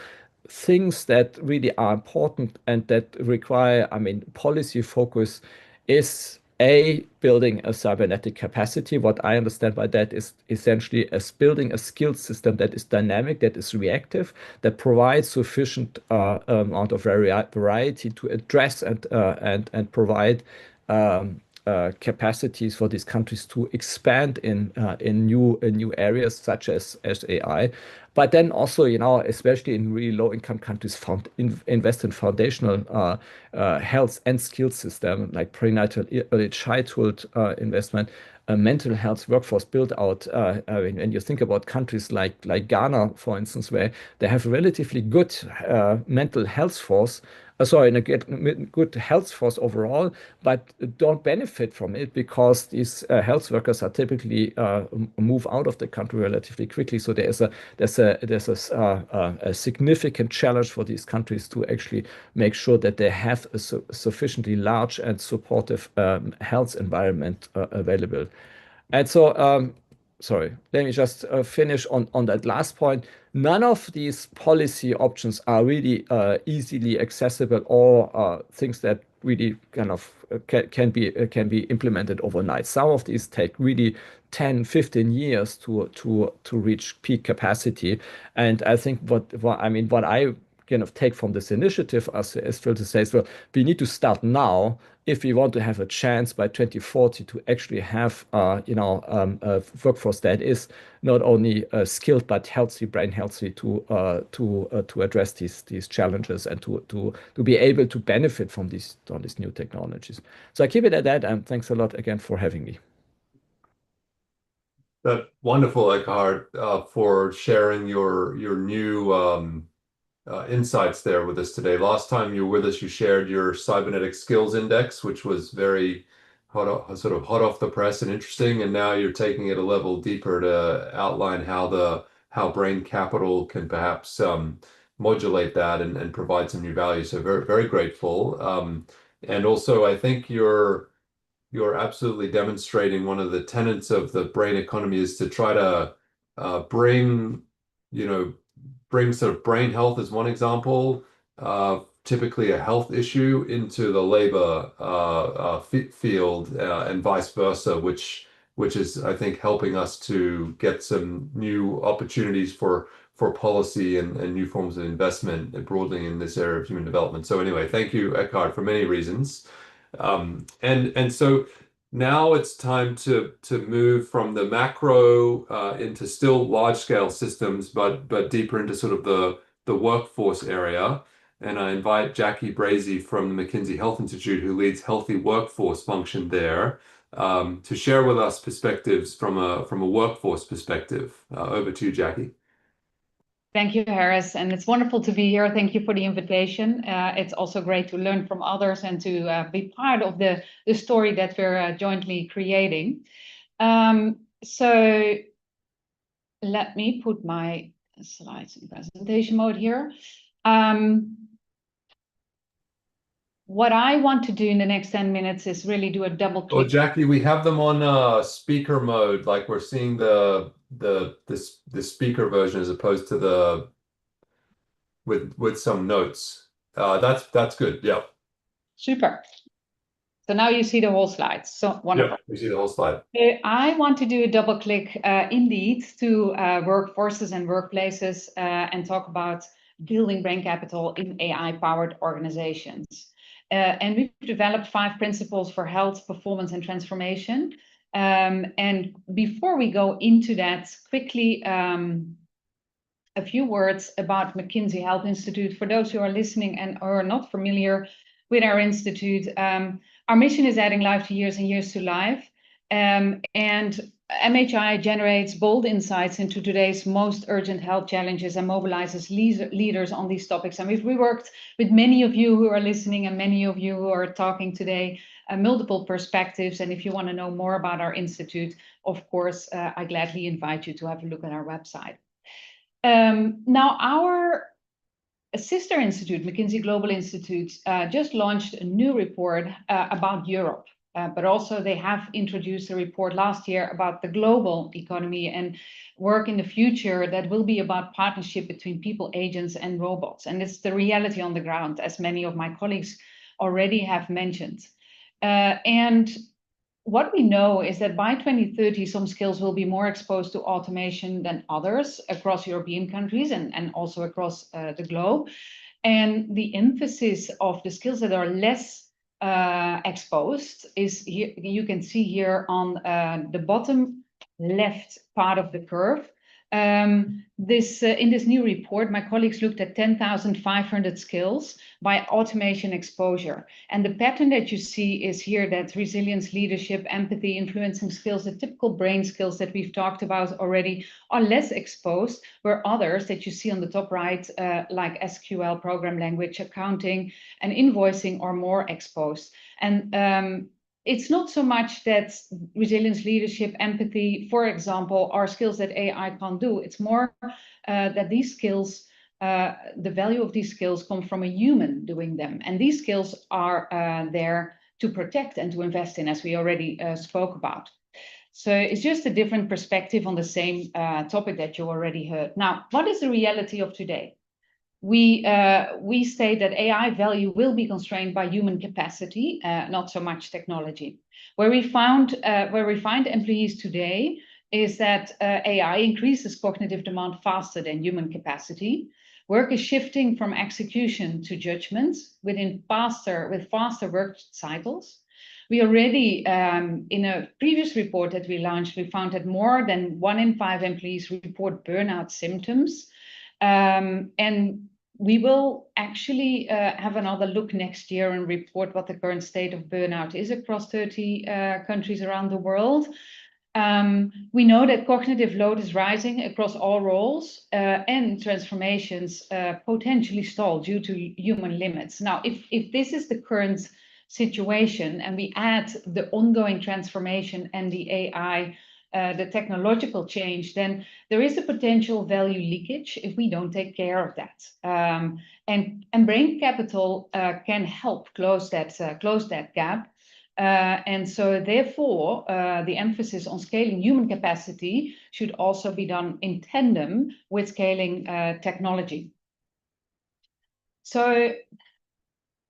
things that really are important and that require, policy focus is building a cybernetic capacity. What I understand by that is essentially building a skills system that is dynamic, that is reactive, that provides sufficient amount of variety to address and provide capacities for these countries to expand in new areas such as AI. But then also, especially in really low-income countries, invest in foundational health and skills system like prenatal early childhood investment, mental health workforce build out. When you think about countries like Ghana, for instance, where they have a relatively good mental health force, a good health force overall, but don't benefit from it because these health workers are typically move out of the country relatively quickly. So there's a significant challenge for these countries to actually make sure that they have a sufficiently large and supportive health environment available. And so, sorry, let me just finish on that last point. None of these policy options are really easily accessible or things that really kind of can be implemented overnight. Some of these take really 10, 15 years to reach peak capacity. And I think what I kind of take from this initiative as Phil to say is, well, we need to start now if we want to have a chance by 2040 to actually have a workforce that is not only skilled but healthy, brain healthy to address these challenges and to be able to benefit from these new technologies. So I keep it at that, and thanks a lot again for having me. That's wonderful, Eckhard, for sharing your new insights there with us today. Last time you were with us, you shared your cybernetic skills index, which was very hot off the press and interesting. And now you're taking it a level deeper to outline how brain capital can perhaps modulate that and provide some new value. So very, very grateful. And also, I think your you're absolutely demonstrating one of the tenets of the brain economy is to try to bring sort of brain health as one example, typically a health issue, into the labor field, and vice versa, which is, I think, helping us to get some new opportunities for policy and new forms of investment broadly in this area of human development. So anyway, thank you, Eckhard, for many reasons. And so now it's time to move from the macro into still large-scale systems, but deeper into sort of the workforce area. And I invite 𝗘𝗰𝗃 from the McKinsey Health Institute, who leads healthy workforce function there, to share with us perspectives from a workforce perspective. Over to you, 𝗘𝗰𝗃. Thank you, Harris, and it's wonderful to be here. Thank you for the invitation. It's also great to learn from others and to be part of the story that we're jointly creating. So let me put my slides in presentation mode here. What I want to do in the next 10 minutes is really do a double click. Oh, 𝗘𝗰𝗃, we have them on speaker mode, like we're seeing the speaker version as opposed to the with some notes. That's good. Yeah. Super. So now you see the whole slide. So wonderful. Yeah, we see the whole slide. I want to do a double click indeed to workforces and workplaces and talk about building brain capital in AI-powered organizations. And we've developed 5 principles for health, performance, and transformation. And before we go into that, quickly, a few words about McKinsey Health Institute. For those who are listening and are not familiar with our institute, our mission is adding life to years and years to life. And MHI generates bold insights into today's most urgent health challenges and mobilizes leaders on these topics. And we worked with many of you who are listening and many of you who are talking today, multiple perspectives. And if you want to know more about our institute, of course, I gladly invite you to have a look at our website. Now, our sister institute, McKinsey Global Institute, just launched a new report about Europe. But also they have introduced a report last year about the global economy and work in the future that will be about partnership between people, agents, and robots. And it's the reality on the ground, as many of my colleagues already have mentioned. And what we know is that by 2030, some skills will be more exposed to automation than others across European countries and also across the globe. And the emphasis of the skills that are less exposed is here. You can see here on the bottom left part of the curve. In this new report, my colleagues looked at 10,500 skills by automation exposure. And the pattern that you see is here that resilience, leadership, empathy, influencing skills, the typical brain skills that we've talked about already, are less exposed, where others that you see on the top right, like SQL, program language, accounting, and invoicing, are more exposed. And it's not so much that resilience, leadership, empathy, for example, are skills that AI can't do. It's more that these skills, the value of these skills come from a human doing them. And these skills are there to protect and to invest in, as we already spoke about. So it's just a different perspective on the same topic that you already heard. Now, what is the reality of today? We state that AI value will be constrained by human capacity, not so much technology. Where we find employees today is that AI increases cognitive demand faster than human capacity. Work is shifting from execution to judgment with faster work cycles. We already, in a previous report that we launched, we found that more than 1 in 5 employees report burnout symptoms. And we will actually have another look next year and report what the current state of burnout is across 30 countries around the world. We know that cognitive load is rising across all roles and transformations potentially stall due to human limits. Now, if this is the current situation and we add the ongoing transformation and the AI, the technological change, then there is a potential value leakage if we don't take care of that. And brain capital can help close that gap. And so therefore, the emphasis on scaling human capacity should also be done in tandem with scaling technology. So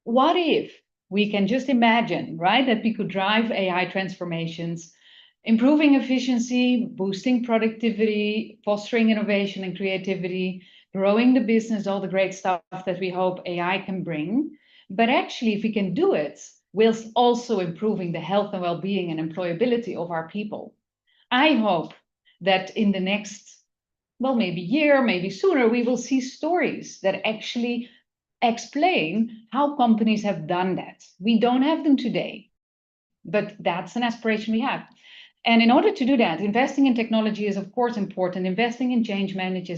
what if we can just imagine, right, that we could drive AI transformations, improving efficiency, boosting productivity, fostering innovation and creativity, growing the business, all the great stuff that we hope AI can bring. But actually, if we can do it, whilst also improving the health and well-being and employability of our people. I hope that in the next, well, maybe year, maybe sooner, we will see stories that actually explain how companies have done that. We don't have them today, but that's an aspiration we have. And in order to do that, investing in technology is, of course, important. Investing in change management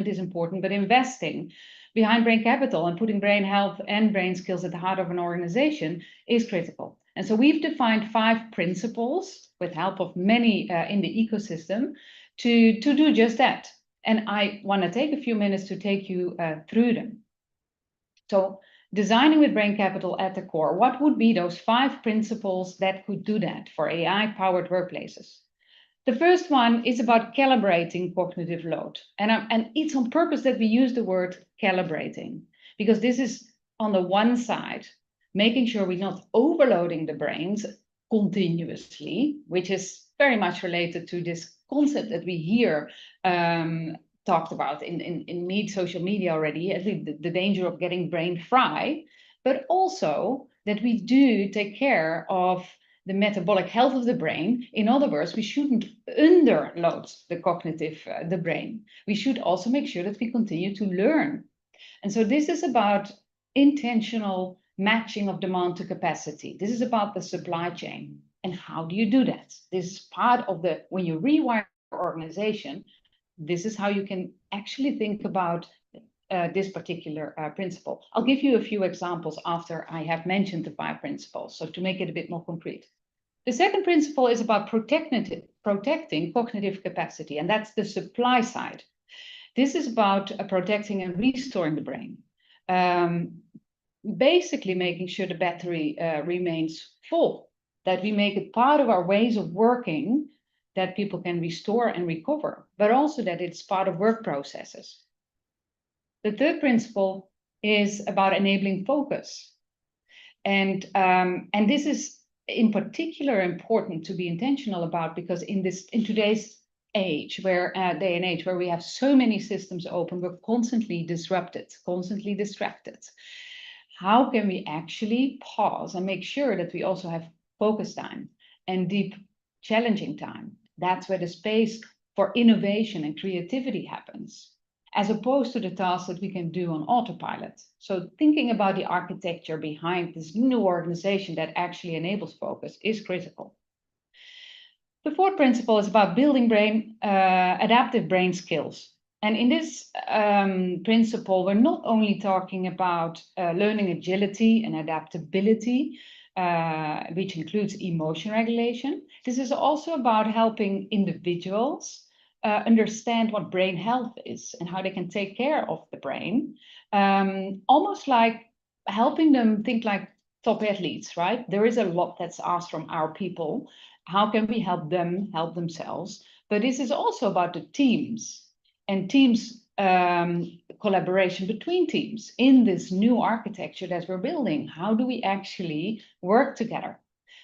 is important, but investing behind brain capital and putting brain health and brain skills at the heart of an organization is critical. And so we've defined 5 principles with help of many in the ecosystem to do just that. And I want to take a few minutes to take you through them. So designing with brain capital at the core, what would be those 5 principles that could do that for AI-powered workplaces? The first one is about calibrating cognitive load. And it's on purpose that we use the word calibrating, because this is, on the one side, making sure we're not overloading the brains continuously, which is very much related to this concept that we hear talked about in social media already, at least the danger of getting brain fry, but also that we do take care of the metabolic health of the brain. In other words, we shouldn't underload the cognitive, the brain. We should also make sure that we continue to learn. And so this is about intentional matching of demand to capacity. This is about the supply chain. And how do you do that? This is part of the, when you rewire your organization, this is how you can actually think about this particular principle. I'll give you a few examples after I have mentioned the 5 principles, so to make it a bit more concrete. The second principle is about protecting cognitive capacity, and that's the supply side. This is about protecting and restoring the brain. Basically making sure the battery remains full, that we make it part of our ways of working, that people can restore and recover, but also that it's part of work processes. The third principle is about enabling focus. And this is in particular important to be intentional about, because in today's age, day and age, where we have so many systems open, we're constantly disrupted, constantly distracted. How can we actually pause and make sure that we also have focus time and deep, challenging time? That's where the space for innovation and creativity happens, as opposed to the tasks that we can do on autopilot. So thinking about the architecture behind this new organization that actually enables focus is critical. The fourth principle is about building adaptive brain skills. And in this principle, we're not only talking about learning agility and adaptability, which includes emotion regulation. This is also about helping individuals understand what brain health is and how they can take care of the brain, almost like helping them think like top athletes, right? There is a lot that's asked from our people. How can we help them help themselves? But this is also about the teams and teams collaboration between teams in this new architecture that we're building. How do we actually work together?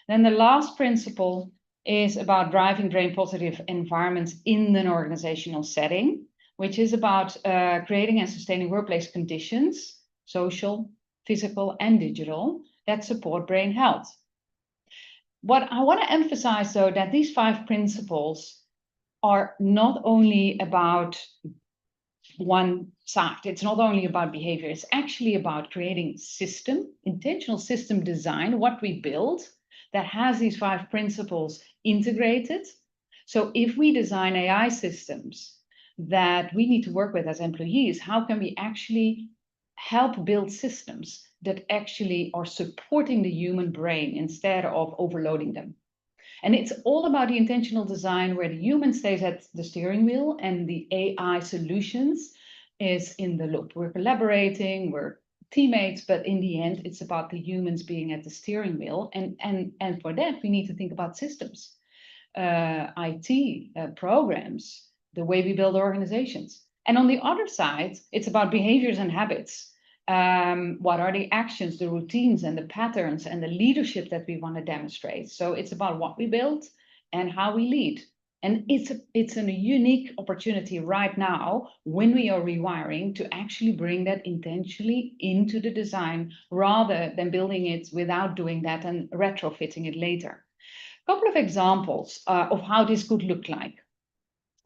Then the last principle is about driving brain positive environments in an organizational setting, which is about creating and sustaining workplace conditions, social, physical, and digital, that support brain health. What I want to emphasize, though, that these 5 principles are not only about one side. It's not only about behavior. It's actually about creating intentional system design, what we build that has these 5 principles integrated. So if we design AI systems that we need to work with as employees, how can we actually help build systems that actually are supporting the human brain instead of overloading them? And it's all about the intentional design where the human stays at the steering wheel and the AI solutions is in the loop. We're collaborating, we're teammates, but in the end, it's about the humans being at the steering wheel. And for that, we need to think about systems, IT, programs, the way we build organizations. And on the other side, it's about behaviors and habits. What are the actions, the routines, and the patterns, and the leadership that we want to demonstrate? So it's about what we build and how we lead. And it's a unique opportunity right now when we are rewiring to actually bring that intentionally into the design rather than building it without doing that and retrofitting it later. A couple of examples of how this could look like.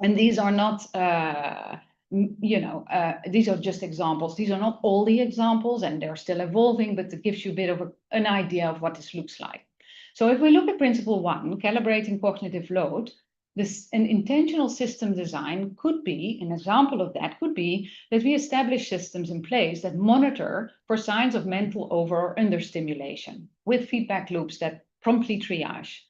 And these are not, these are just examples. These are not all the examples, and they're still evolving, but it gives you a bit of an idea of what this looks like. So if we look at principle 1, calibrating cognitive load, an intentional system design could be, an example of that could be that we establish systems in place that monitor for signs of mental over or understimulation with feedback loops that promptly triage.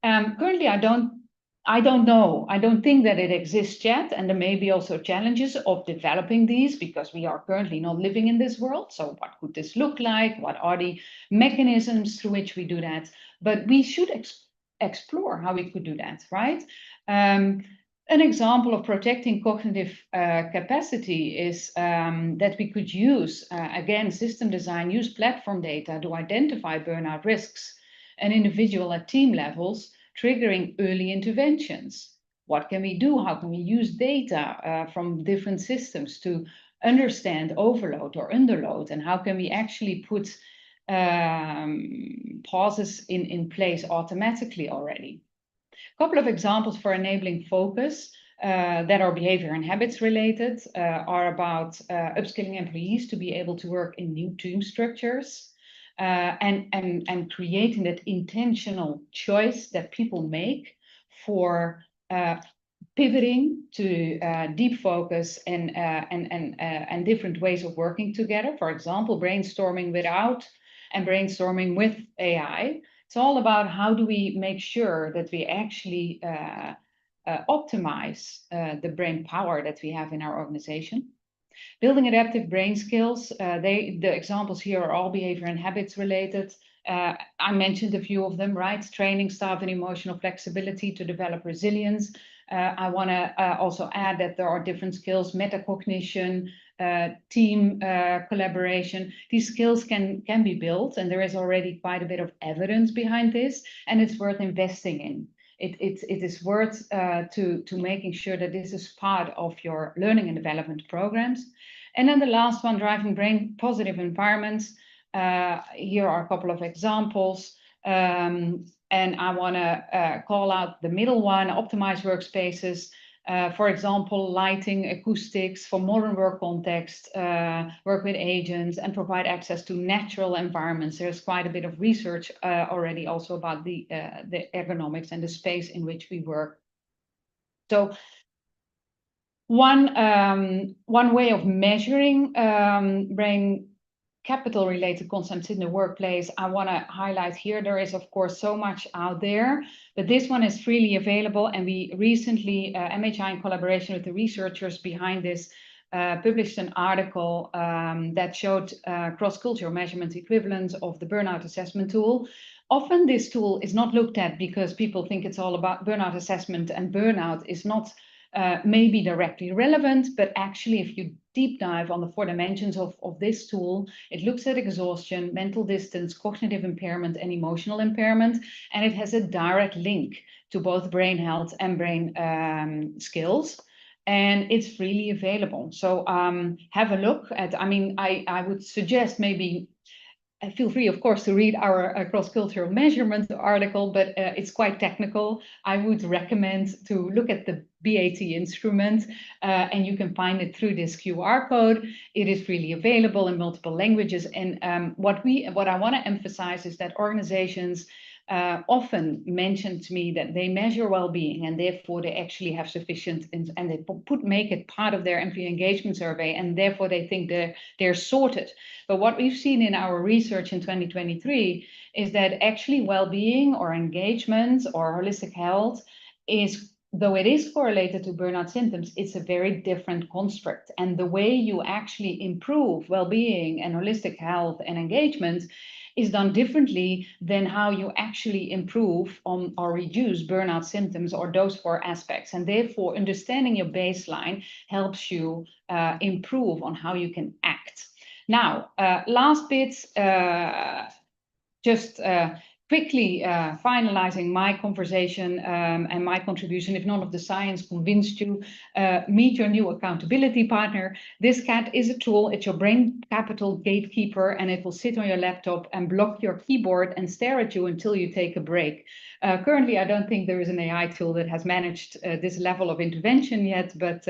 Currently, I don't know. I don't think that it exists yet. And there may be also challenges of developing these because we are currently not living in this world. So what could this look like? What are the mechanisms through which we do that? But we should explore how we could do that, right? An example of protecting cognitive capacity is that we could use, again, system design, use platform data to identify burnout risks and individual at team levels, triggering early interventions. What can we do? How can we use data from different systems to understand overload or underload? And how can we actually put pauses in place automatically already? A couple of examples for enabling focus that are behavior and habits related are about upskilling employees to be able to work in new team structures and creating that intentional choice that people make for pivoting to deep focus and different ways of working together. For example, brainstorming without and brainstorming with AI. It's all about how do we make sure that we actually optimize the brain power that we have in our organization. Building adaptive brain skills, the examples here are all behavior and habits related. I mentioned a few of them, right? Training staff in emotional flexibility to develop resilience. I want to also add that there are different skills, metacognition, team collaboration. These skills can be built, and there is already quite a bit of evidence behind this, and it's worth investing in. It is worth to making sure that this is part of your learning and development programs. And then the last one, driving brain positive environments. Here are a couple of examples. And I want to call out the middle one, optimize workspaces. For example, lighting, acoustics for modern work context, work with agents, and provide access to natural environments. There's quite a bit of research already also about the ergonomics and the space in which we work. So one way of measuring brain capital related concepts in the workplace I want to highlight here. There is, of course, so much out there, but this one is freely available. And we recently, MHI in collaboration with the researchers behind this, published an article that showed cross-cultural measurement equivalence of the burnout assessment tool. Often this tool is not looked at because people think it's all about burnout assessment, and burnout is not maybe directly relevant, but actually if you deep dive on the 4 dimensions of this tool, it looks at exhaustion, mental distance, cognitive impairment, and emotional impairment, and it has a direct link to both brain health and brain skills, and it's freely available. So have a look at, I would suggest maybe, feel free, of course, to read our cross-cultural measurement article, but it's quite technical. I would recommend to look at the BAT instrument, and you can find it through this QR code. It is freely available in multiple languages. And what I want to emphasize is that organizations often mention to me that they measure well-being, and therefore they actually have sufficient, and they make it part of their employee engagement survey, and therefore they think they're sorted. But what we've seen in our research in 2023 is that actually well-being or engagement or holistic health is though it is correlated to burnout symptoms, it's a very different construct. And the way you actually improve well-being and holistic health and engagement is done differently than how you actually improve on or reduce burnout symptoms or those four aspects. And therefore, understanding your baseline helps you improve on how you can act. Now, last bit, just quickly finalizing my conversation and my contribution. If none of the science convinced you, meet your new accountability partner. This CAT is a tool. It's your brain capital gatekeeper, and it will sit on your laptop and block your keyboard and stare at you until you take a break. Currently, I don't think there is an AI tool that has managed this level of intervention yet, but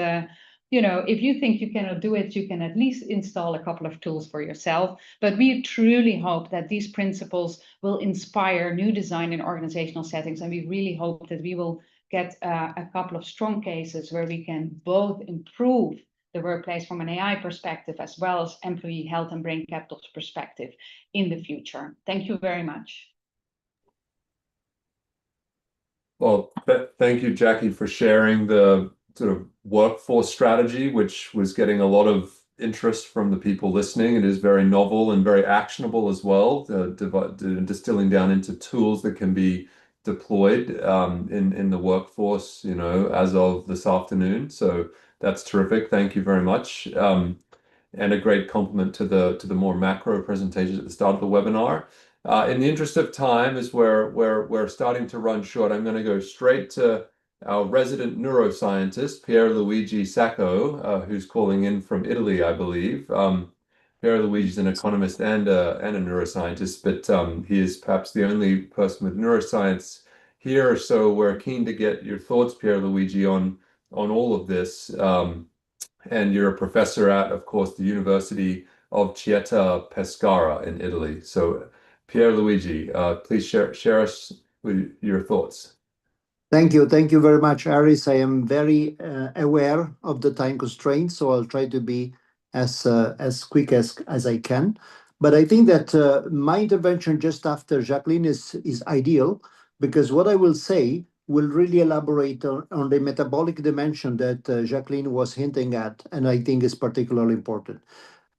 you know, if you think you cannot do it, you can at least install a couple of tools for yourself. But we truly hope that these principles will inspire new design in organizational settings. And we really hope that we will get a couple of strong cases where we can both improve the workplace from an AI perspective, as well as employee health and brain capital perspective in the future. Thank you very much. Well, thank you, Jackie, for sharing the sort of workforce strategy, which was getting a lot of interest from the people listening. It is very novel and very actionable as well, distilling down into tools that can be deployed in the workforce, you know, as of this afternoon. So that's terrific. Thank you very much. And a great compliment to the more macro presentations at the start of the webinar. In the interest of time, as we're starting to run short, I'm going to go straight to our resident neuroscientist, 𝗕𝗰cie Sacco, who's calling in from Italy, I believe. 𝗕𝗰cie is an economist and a neuroscientist, but he is perhaps the only person with neuroscience here. So we're keen to get your thoughts, 𝗕𝗰cie, on all of this. And you're a professor at, of course, the University of 𝗘𝗰_Pescara in Italy. So 𝗕𝗰cie, please share us with your thoughts. Thank you. Thank you very much, Aris. I am very aware of the time constraints, so I'll try to be as quick as I can. But I think that my intervention just after Jacqueline is ideal, because what I will say will really elaborate on the metabolic dimension that Jacqueline was hinting at, and I think is particularly important.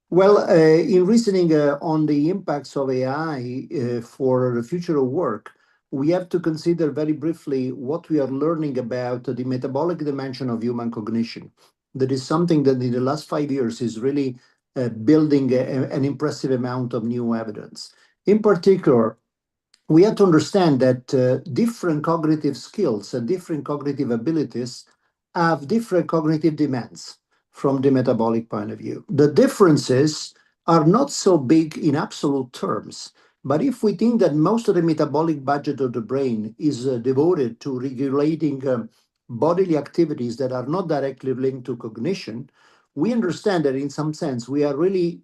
Well, in reasoning on the impacts of AI for the future of work, we have to consider very briefly what we are learning about the metabolic dimension of human cognition. That is something that in the last 5 years is really building an impressive amount of new evidence. In particular, we have to understand that different cognitive skills and different cognitive abilities have different cognitive demands from the metabolic point of view. The differences are not so big in absolute terms, but if we think that most of the metabolic budget of the brain is devoted to regulating bodily activities that are not directly linked to cognition, we understand that in some sense we really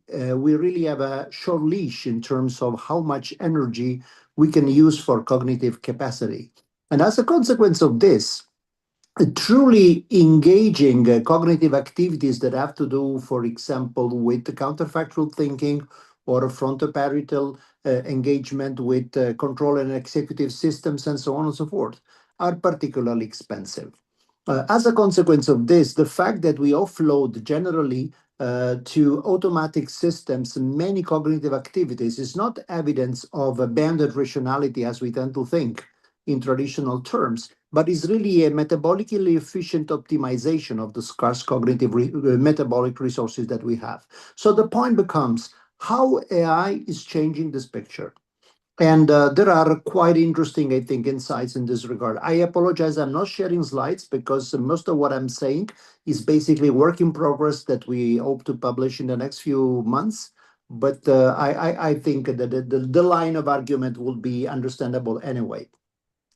have a short leash in terms of how much energy we can use for cognitive capacity. And as a consequence of this, truly engaging cognitive activities that have to do, for example, with counterfactual thinking or frontoparietal engagement with control and executive systems and so on and so forth, are particularly expensive. As a consequence of this, the fact that we offload generally to automatic systems many cognitive activities is not evidence of abandoned rationality as we tend to think in traditional terms, but is really a metabolically efficient optimization of the scarce cognitive metabolic resources that we have. So the point becomes how AI is changing this picture. And there are quite interesting, I think, insights in this regard. I apologize, I'm not sharing slides because most of what I'm saying is basically work in progress that we hope to publish in the next few months. But I think that the line of argument will be understandable anyway.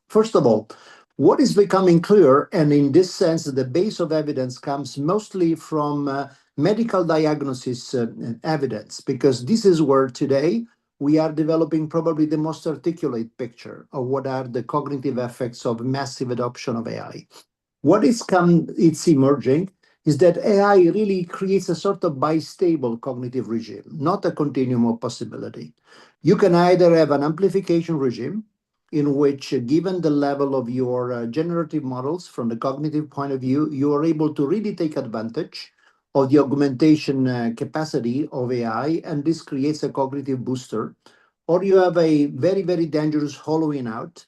First of all, what is becoming clear, and in this sense, the base of evidence comes mostly from medical diagnosis evidence, because this is where today we are developing probably the most articulate picture of what are the cognitive effects of massive adoption of AI. It's emerging is that AI really creates a sort of bistable cognitive regime, not a continuum of possibility. You can either have an amplification regime, in which, given the level of your generative models from the cognitive point of view, you are able to really take advantage of the augmentation capacity of AI, and this creates a cognitive booster. Or you have a very, very dangerous hollowing out,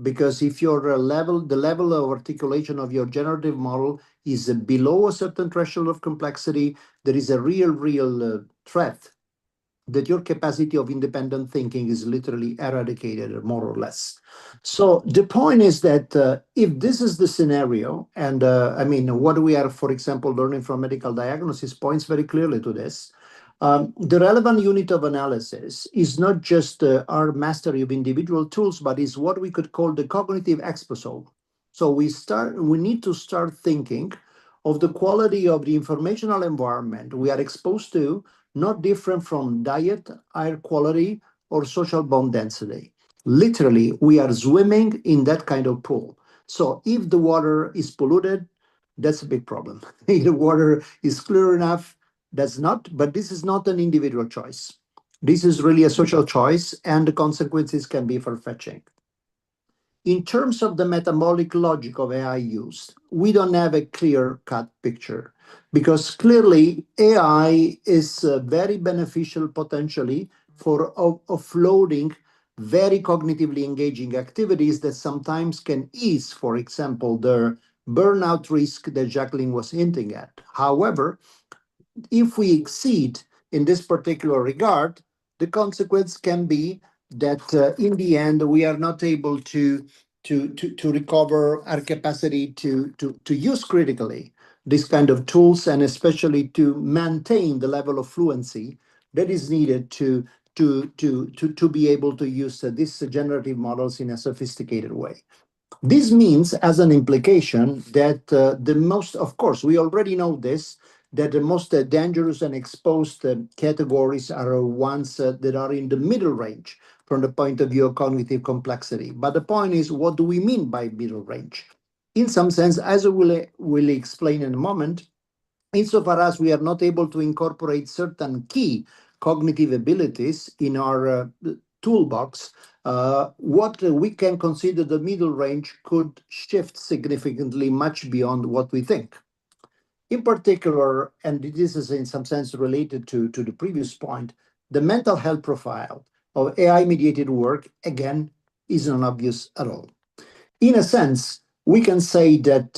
because if your the level of articulation of your generative model is below a certain threshold of complexity, there is a real threat that your capacity of independent thinking is literally eradicated, more or less. So the point is that if this is the scenario, and I mean, what we are, for example, learning from medical diagnosis points very clearly to this. The relevant unit of analysis is not just our mastery of individual tools, but is what we could call the cognitive exposure. So we need to start thinking of the quality of the informational environment we are exposed to, not different from diet, air quality, or social bond density. Literally, we are swimming in that kind of pool. So if the water is polluted, that's a big problem. If the water is clear enough, that's not, but this is not an individual choice. This is really a social choice, and the consequences can be far-fetching. In terms of the metabolic logic of AI use, we don't have a clear-cut picture, because clearly AI is very beneficial potentially for offloading very cognitively engaging activities that sometimes can ease, for example, the burnout risk that Jacqueline was hinting at. However, if we exceed in this particular regard, the consequence can be that in the end, we are not able to recover our capacity to use critically this kind of tools, and especially to maintain the level of fluency that is needed to be able to use these generative models in a sophisticated way. This means, as an implication, that of course, we already know this, that the most dangerous and exposed categories are ones that are in the middle range from the point of view of cognitive complexity. But the point is, what do we mean by middle range? In some sense, as I will explain in a moment, insofar as we are not able to incorporate certain key cognitive abilities in our toolbox, what we can consider the middle range could shift significantly much beyond what we think. In particular, and this is in some sense related to the previous point, the mental health profile of AI-mediated work, again, is not obvious at all. In a sense, we can say that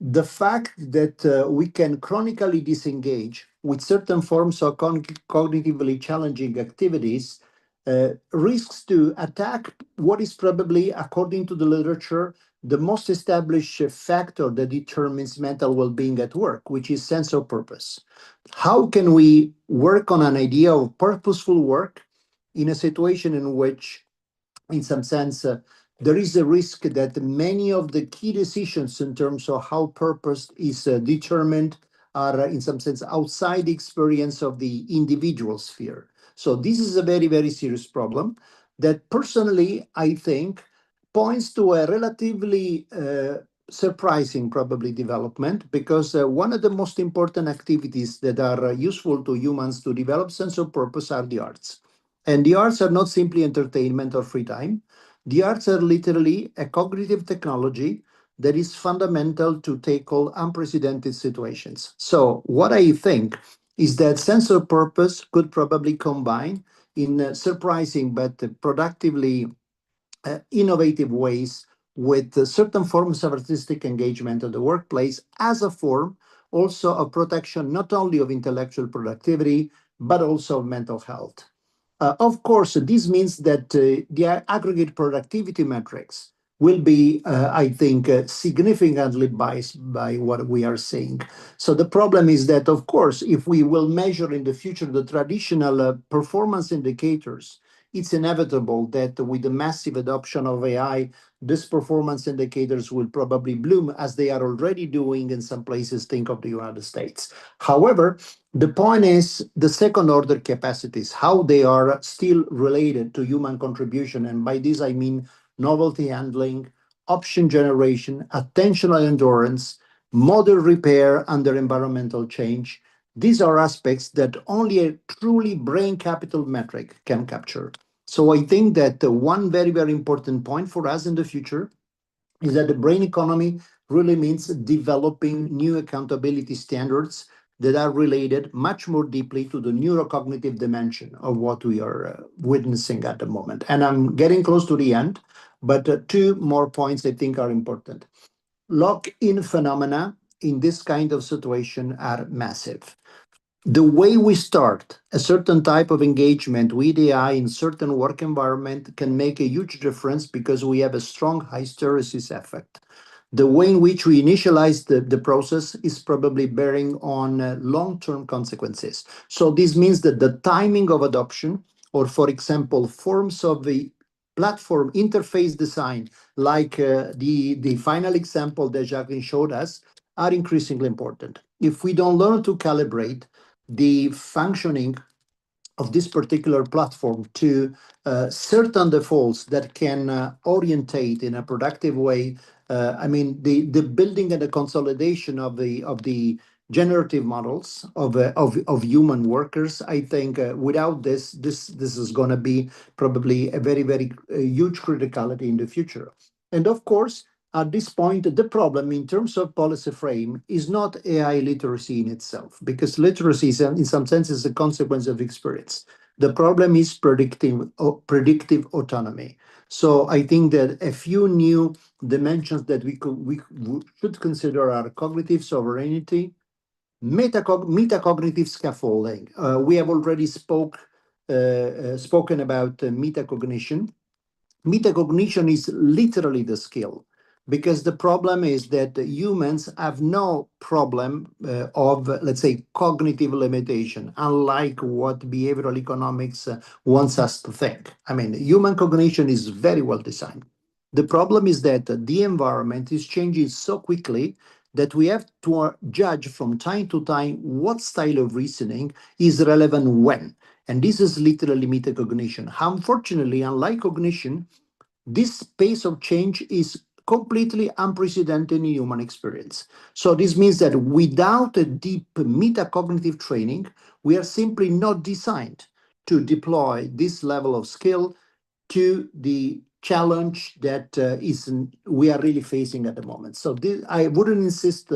the fact that we can chronically disengage with certain forms of cognitively challenging activities risks to attack what is probably, according to the literature, the most established factor that determines mental well-being at work, which is sense of purpose. How can we work on an idea of purposeful work in a situation in which, in some sense, there is a risk that many of the key decisions in terms of how purpose is determined are, in some sense, outside the experience of the individual sphere. So this is a very, very serious problem that personally, I think, points to a relatively surprising probably development, because one of the most important activities that are useful to humans to develop sense of purpose are the arts. And the arts are not simply entertainment or free time. The arts are literally a cognitive technology that is fundamental to tackle unprecedented situations. So what I think is that sense of purpose could probably combine in surprising but productively innovative ways with certain forms of artistic engagement in the workplace as a form also of protection, not only of intellectual productivity, but also of mental health. Of course, this means that the aggregate productivity metrics will be, I think, significantly biased by what we are seeing. So the problem is that, of course, if we will measure in the future the traditional performance indicators, it's inevitable that with the massive adoption of AI, these performance indicators will probably bloom, as they are already doing in some places. Think of the United States. However, the point is the second order capacities, how they are still related to human contribution. And by this, I mean novelty handling, option generation, attentional endurance, model repair under environmental change. These are aspects that only a truly brain capital metric can capture. So I think that one very, very important point for us in the future is that the brain economy really means developing new accountability standards that are related much more deeply to the neurocognitive dimension of what we are witnessing at the moment. And I'm getting close to the end, but two more points I think are important. Lock-in phenomena in this kind of situation are massive. The way we start a certain type of engagement with AI in certain work environment can make a huge difference because we have a strong hysteresis effect. The way in which we initialize the process is probably bearing on long-term consequences. So this means that the timing of adoption, or for example, forms of the platform interface design, like the final example that Jacqueline showed us, are increasingly important. If we don't learn to calibrate the functioning of this particular platform to certain defaults that can orientate in a productive way. I mean, the building and the consolidation of the generative models of human workers. I think without this is going to be probably a very, very huge criticality in the future. And of course, at this point, the problem in terms of policy frame is not AI literacy in itself, because literacy is, in some sense, is a consequence of experience. The problem is predictive autonomy. So I think that a few new dimensions that we should consider are cognitive sovereignty, metacognitive scaffolding. We have already spoken about metacognition. Metacognition is literally the skill, because the problem is that humans have no problem of, let's say, cognitive limitation, unlike what behavioral economics wants us to think. I mean, human cognition is very well designed. The problem is that the environment is changing so quickly that we have to judge from time to time what style of reasoning is relevant when. And this is literally metacognition. Unfortunately, unlike cognition, this pace of change is completely unprecedented in human experience. So this means that without a deep metacognitive training, we are simply not designed to deploy this level of skill to the challenge that we are really facing at the moment. So I wouldn't insist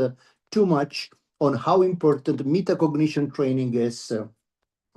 too much on how important metacognition training is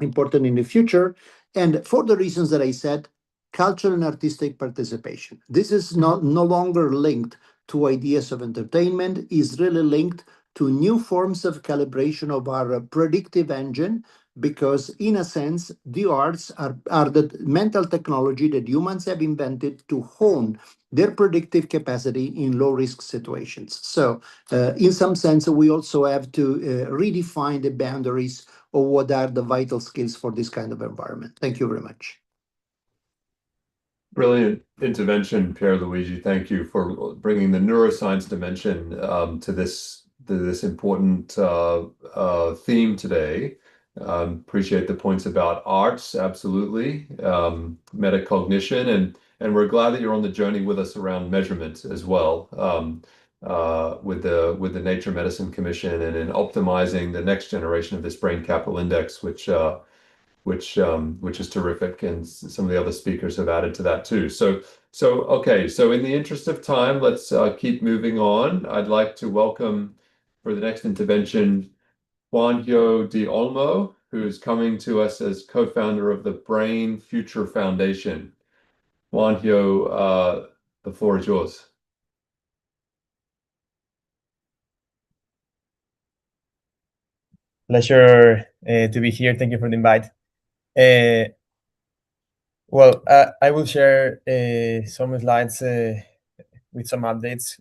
important in the future. And for the reasons that I said, cultural and artistic participation. This is no longer linked to ideas of entertainment, is really linked to new forms of calibration of our predictive engine, because in a sense, the arts are the mental technology that humans have invented to hone their predictive capacity in low-risk situations. So in some sense, we also have to redefine the boundaries of what are the vital skills for this kind of environment. Thank you very much. Brilliant intervention, Pierluigi. Thank you for bringing the neuroscience dimension to this important theme today. Appreciate the points about arts, absolutely, metacognition, and we're glad that you're on the journey with us around measurement as well, with the Nature Medicine Commission and in optimizing the next generation of this brain capital index, which is terrific, and some of the other speakers have added to that too. So okay, so in the interest of time, let's keep moving on. I'd like to welcome for the next intervention 𝗕𝗰𝗄𝗘𝗜, who's coming to us as co-founder of the Brain Future Foundation. 𝗕𝗰𝗄𝗘𝗜, the floor is yours. Pleasure to be here. Thank you for the invite. Well, I will share some slides with some updates,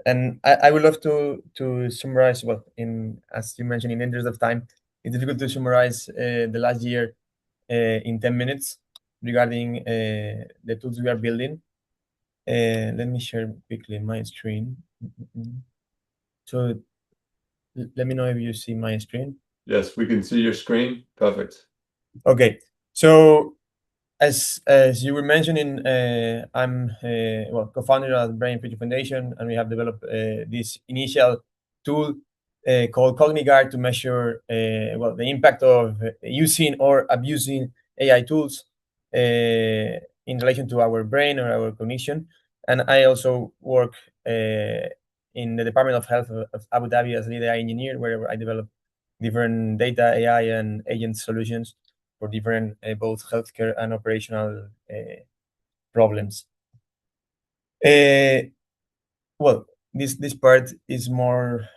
and I would love to summarize. Well, as you mentioned, in the interest of time, it's difficult to summarize the last year in 10 minutes regarding the tools we are building. Let me share quickly my screen. So let me know if you see my screen. Yes, we can see your screen. Perfect. Okay. So as you were mentioning, I'm co-founder of the Brain Future Foundation, and we have developed this initial tool called 𝗘𝗰𝗘𝗜 to measure the impact of using or abusing AI tools. in relation to our brain or our cognition. And I also work in the Department of Health of Abu Dhabi as lead AI engineer, where I develop different data, AI, and agent solutions for different both healthcare and operational problems. Well, this part is more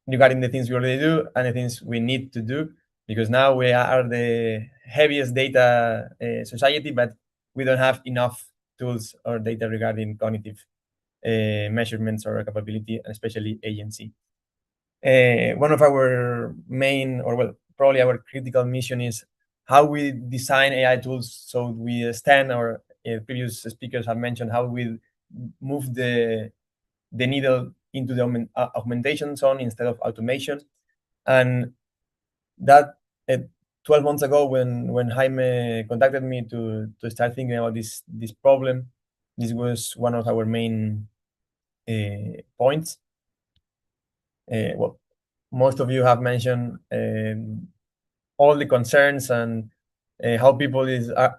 regarding the things we already do and the things we need to do, because now we are the heaviest data society, but we don't have enough tools or data regarding cognitive measurements or capability, and especially agency. One of our main, or well, probably our critical mission is how we design AI tools so we stand, or previous speakers have mentioned, how we move the needle into the augmentation zone instead of automation. And that 12 months ago, when Jaime contacted me to start thinking about this problem, this was one of our main points. Well, most of you have mentioned all the concerns and how people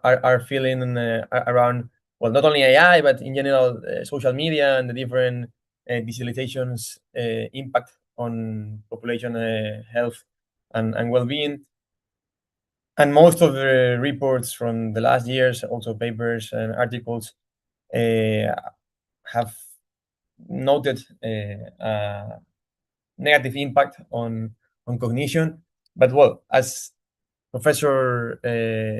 are feeling around, well, not only AI, but in general, social media and the different digitalization's impact on population health and well-being. And most of the reports from the last years, also papers and articles, have noted a negative impact on cognition. But well, as Professor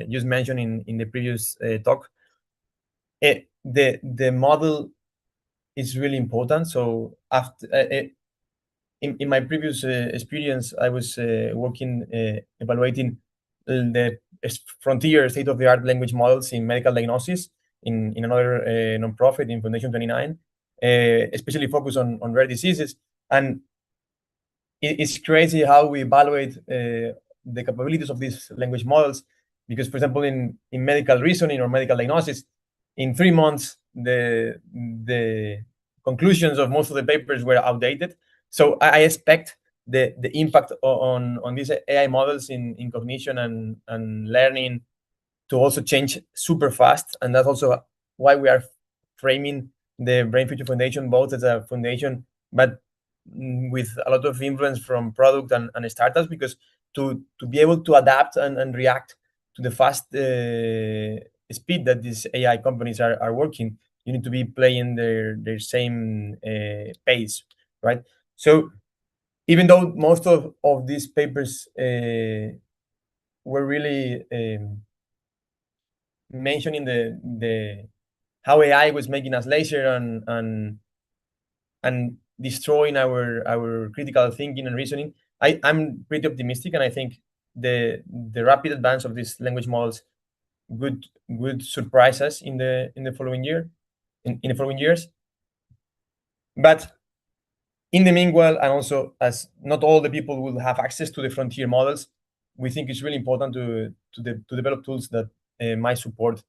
just mentioned in the previous talk, the model is really important. So after in my previous experience, I was working evaluating the frontier state-of-the-art language models in medical diagnosis in another nonprofit in Foundation 29, especially focused on rare diseases. And it's crazy how we evaluate the capabilities of these language models, because, for example, in medical reasoning or medical diagnosis, in 3 months, the conclusions of most of the papers were outdated. So I expect the impact on these AI models in cognition and learning to also change super fast. And that's also why we are framing the Brain Future Foundation both as a foundation, but with a lot of influence from product and startups, because to be able to adapt and react to the fast speed that these AI companies are working, you need to be playing their same pace, right? So even though most of these papers were really mentioning the how AI was making us lazier and destroying our critical thinking and reasoning, I'm pretty optimistic, and I think the rapid advance of these language models would surprise us in the following year, in the following years. But in the meanwhile, and also as not all the people will have access to the frontier models, we think it's really important to develop tools that might support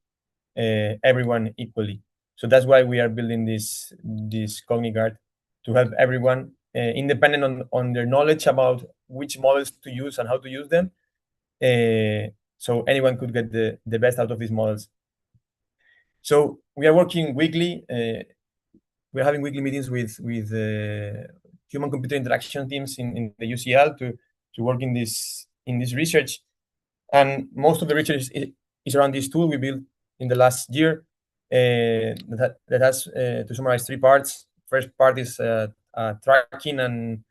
everyone equally. So that's why we are building this CogniGuard, to help everyone, independent on their knowledge about which models to use and how to use them. So anyone could get the best out of these models. So we are working weekly. We're having weekly meetings with human-computer interaction teams in the UCL to work in this research. And most of the research is around this tool we built in the last year that has, to summarize, 3 parts. First part is tracking and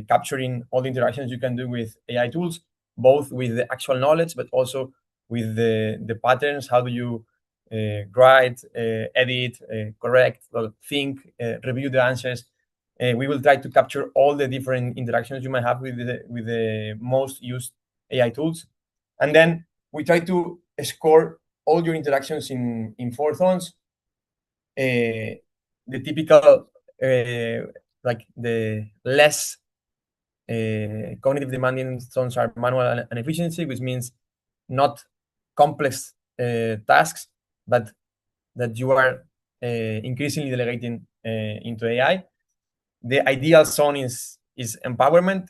capturing all the interactions you can do with AI tools, both with the actual knowledge, but also with the patterns. How do you write, edit, correct, think, review the answers? We will try to capture all the different interactions you might have with the most used AI tools. And then we try to score all your interactions in 4 zones. The typical, like the less cognitive demanding zones are manual and efficiency, which means not complex tasks, but that you are increasingly delegating into AI. The ideal zone is empowerment,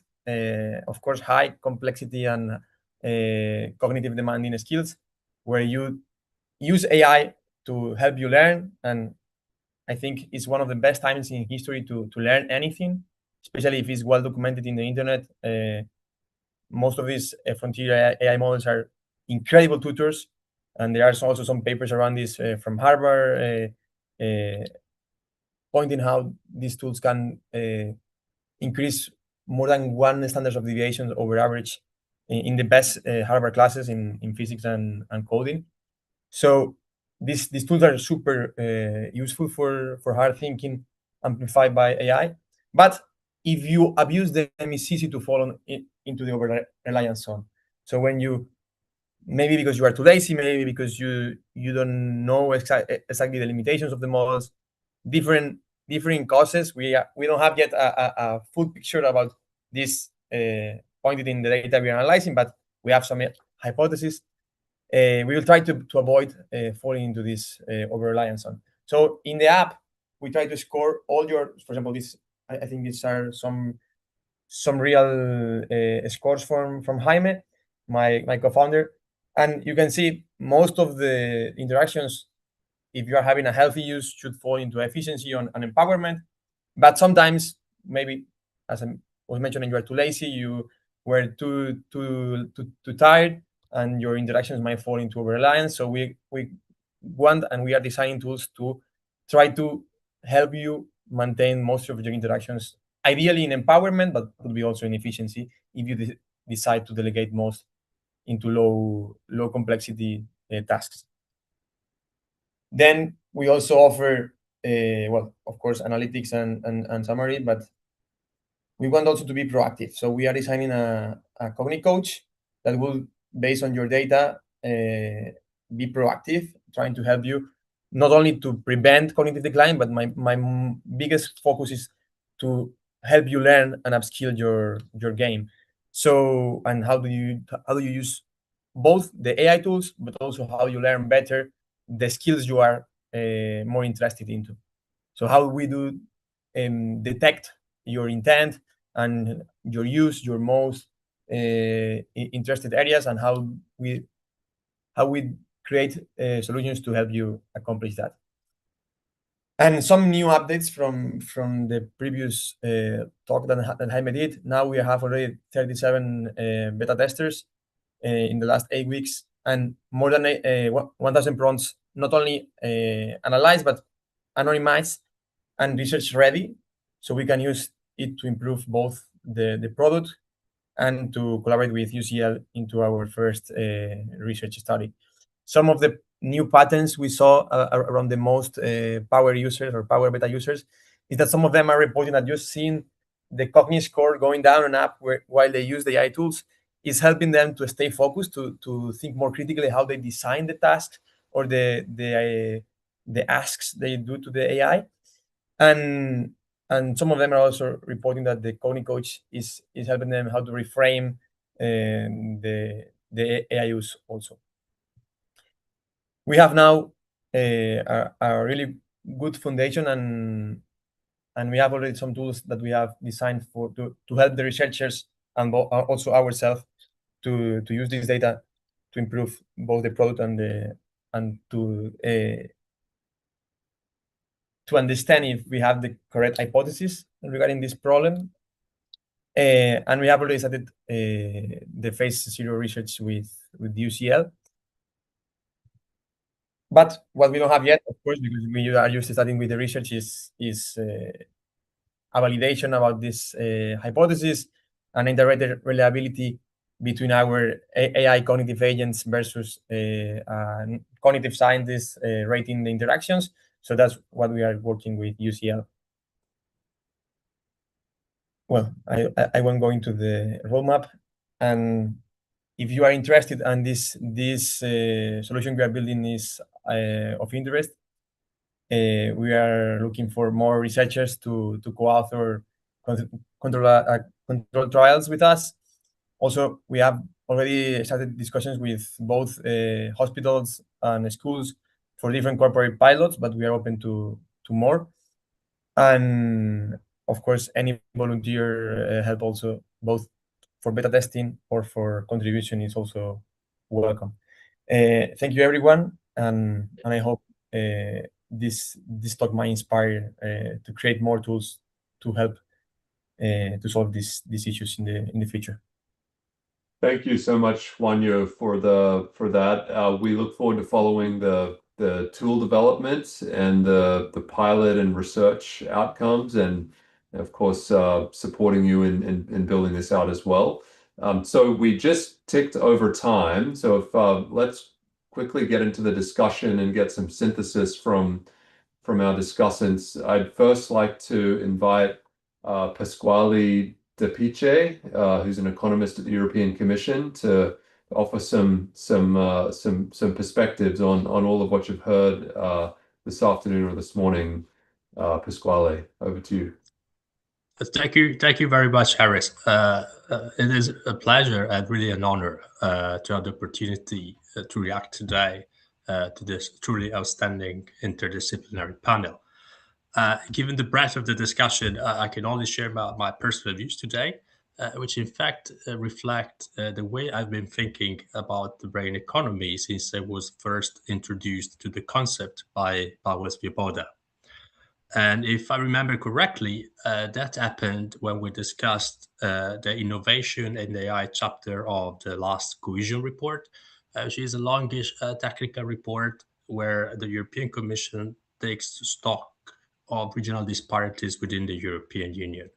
of course, high complexity and cognitive demanding skills, where you use AI to help you learn. And I think it's one of the best times in history to learn anything, especially if it's well documented in the internet. Most of these frontier AI models are incredible tutors, and there are also some papers around this from Harvard pointing how these tools can increase more than 1 standard of deviation over average in the best Harvard classes in physics and coding. So these tools are super useful for hard thinking amplified by AI. But if you abuse them, it's easy to fall into the over-reliance zone. So when you, maybe because you are too lazy, maybe because you don't know exactly the limitations of the models, different causes. We don't have yet a full picture about this pointed in the data we are analyzing, but we have some hypotheses. We will try to avoid falling into this over-reliance on. So in the app, we try to score all your, for example, this, I think these are some real scores from Jaime, my co-founder. And you can see most of the interactions, if you are having a healthy use, should fall into efficiency and empowerment. But sometimes, maybe, as I was mentioning, you are too lazy, you were too tired, and your interactions might fall into over-reliance. So we want, and we are designing tools to try to help you maintain most of your interactions, ideally in empowerment, but could be also in efficiency if you decide to delegate most into low complexity tasks. Then we also offer, well, of course, analytics and summary, but we want also to be proactive. So we are designing a cognitive coach that will, based on your data, be proactive, trying to help you not only to prevent cognitive decline, but my biggest focus is to help you learn and upskill your game. So, and how do you use both the AI tools, but also how you learn better the skills you are more interested into. So how we do detect your intent and your use, your most interested areas, and how we create solutions to help you accomplish that. And some new updates from the previous talk that Jaime did. Now we have already 37 beta testers in the last 8 weeks, and more than 1,000 prompts, not only analyzed, but anonymized and research ready. So we can use it to improve both the product and to collaborate with UCL into our first research study. Some of the new patterns we saw around the most power users or power beta users is that some of them are reporting that just seeing the cognitive score going down and up while they use the AI tools is helping them to stay focused, to think more critically how they design the tasks or the asks they do to the AI. And some of them are also reporting that the cognitive coach is helping them how to reframe the AI use also. We have now a really good foundation, and we have already some tools that we have designed to help the researchers and also ourselves to use this data to improve both the product and to understand if we have the correct hypothesis regarding this problem. And we have already started the phase 0 research with UCL. But what we don't have yet, of course, because we are used to starting with the research, is a validation about this hypothesis and integrated reliability between our AI cognitive agents versus cognitive scientists rating the interactions. So that's what we are working with UCL. Well, I won't go into the roadmap. And if you are interested and this solution we are building is of interest, we are looking for more researchers to co-author control trials with us. Also, we have already started discussions with both hospitals and schools for different corporate pilots, but we are open to more. And of course, any volunteer help also, both for beta testing or for contribution is also welcome. Thank you, everyone, and I hope this talk might inspire to create more tools to help to solve these issues in the future. Thank you so much, �𝗓𝗈, for that. We look forward to following the tool developments and the pilot and research outcomes, and of course supporting you in building this out as well. So we just ticked over time. So if let's quickly get into the discussion and get some synthesis from our discussants. I'd first like to invite 𝗘𝗰𝗶, who's an economist at the European Commission, to offer some perspectives on all of what you've heard this afternoon or this morning. Pasquale, over to you. Thank you very much, Harris. It is a pleasure and really an honor to have the opportunity to react today to this truly outstanding interdisciplinary panel. Given the breadth of the discussion, I can only share my personal views today, which in fact reflect the way I've been thinking about the brain economy since it was first introduced to the concept by 𝗕𝗏𝗶Ｈ. And if I remember correctly, that happened when we discussed the innovation and AI chapter of the last cohesion report, which is a longish technical report where the European Commission takes stock of regional disparities within the European Union.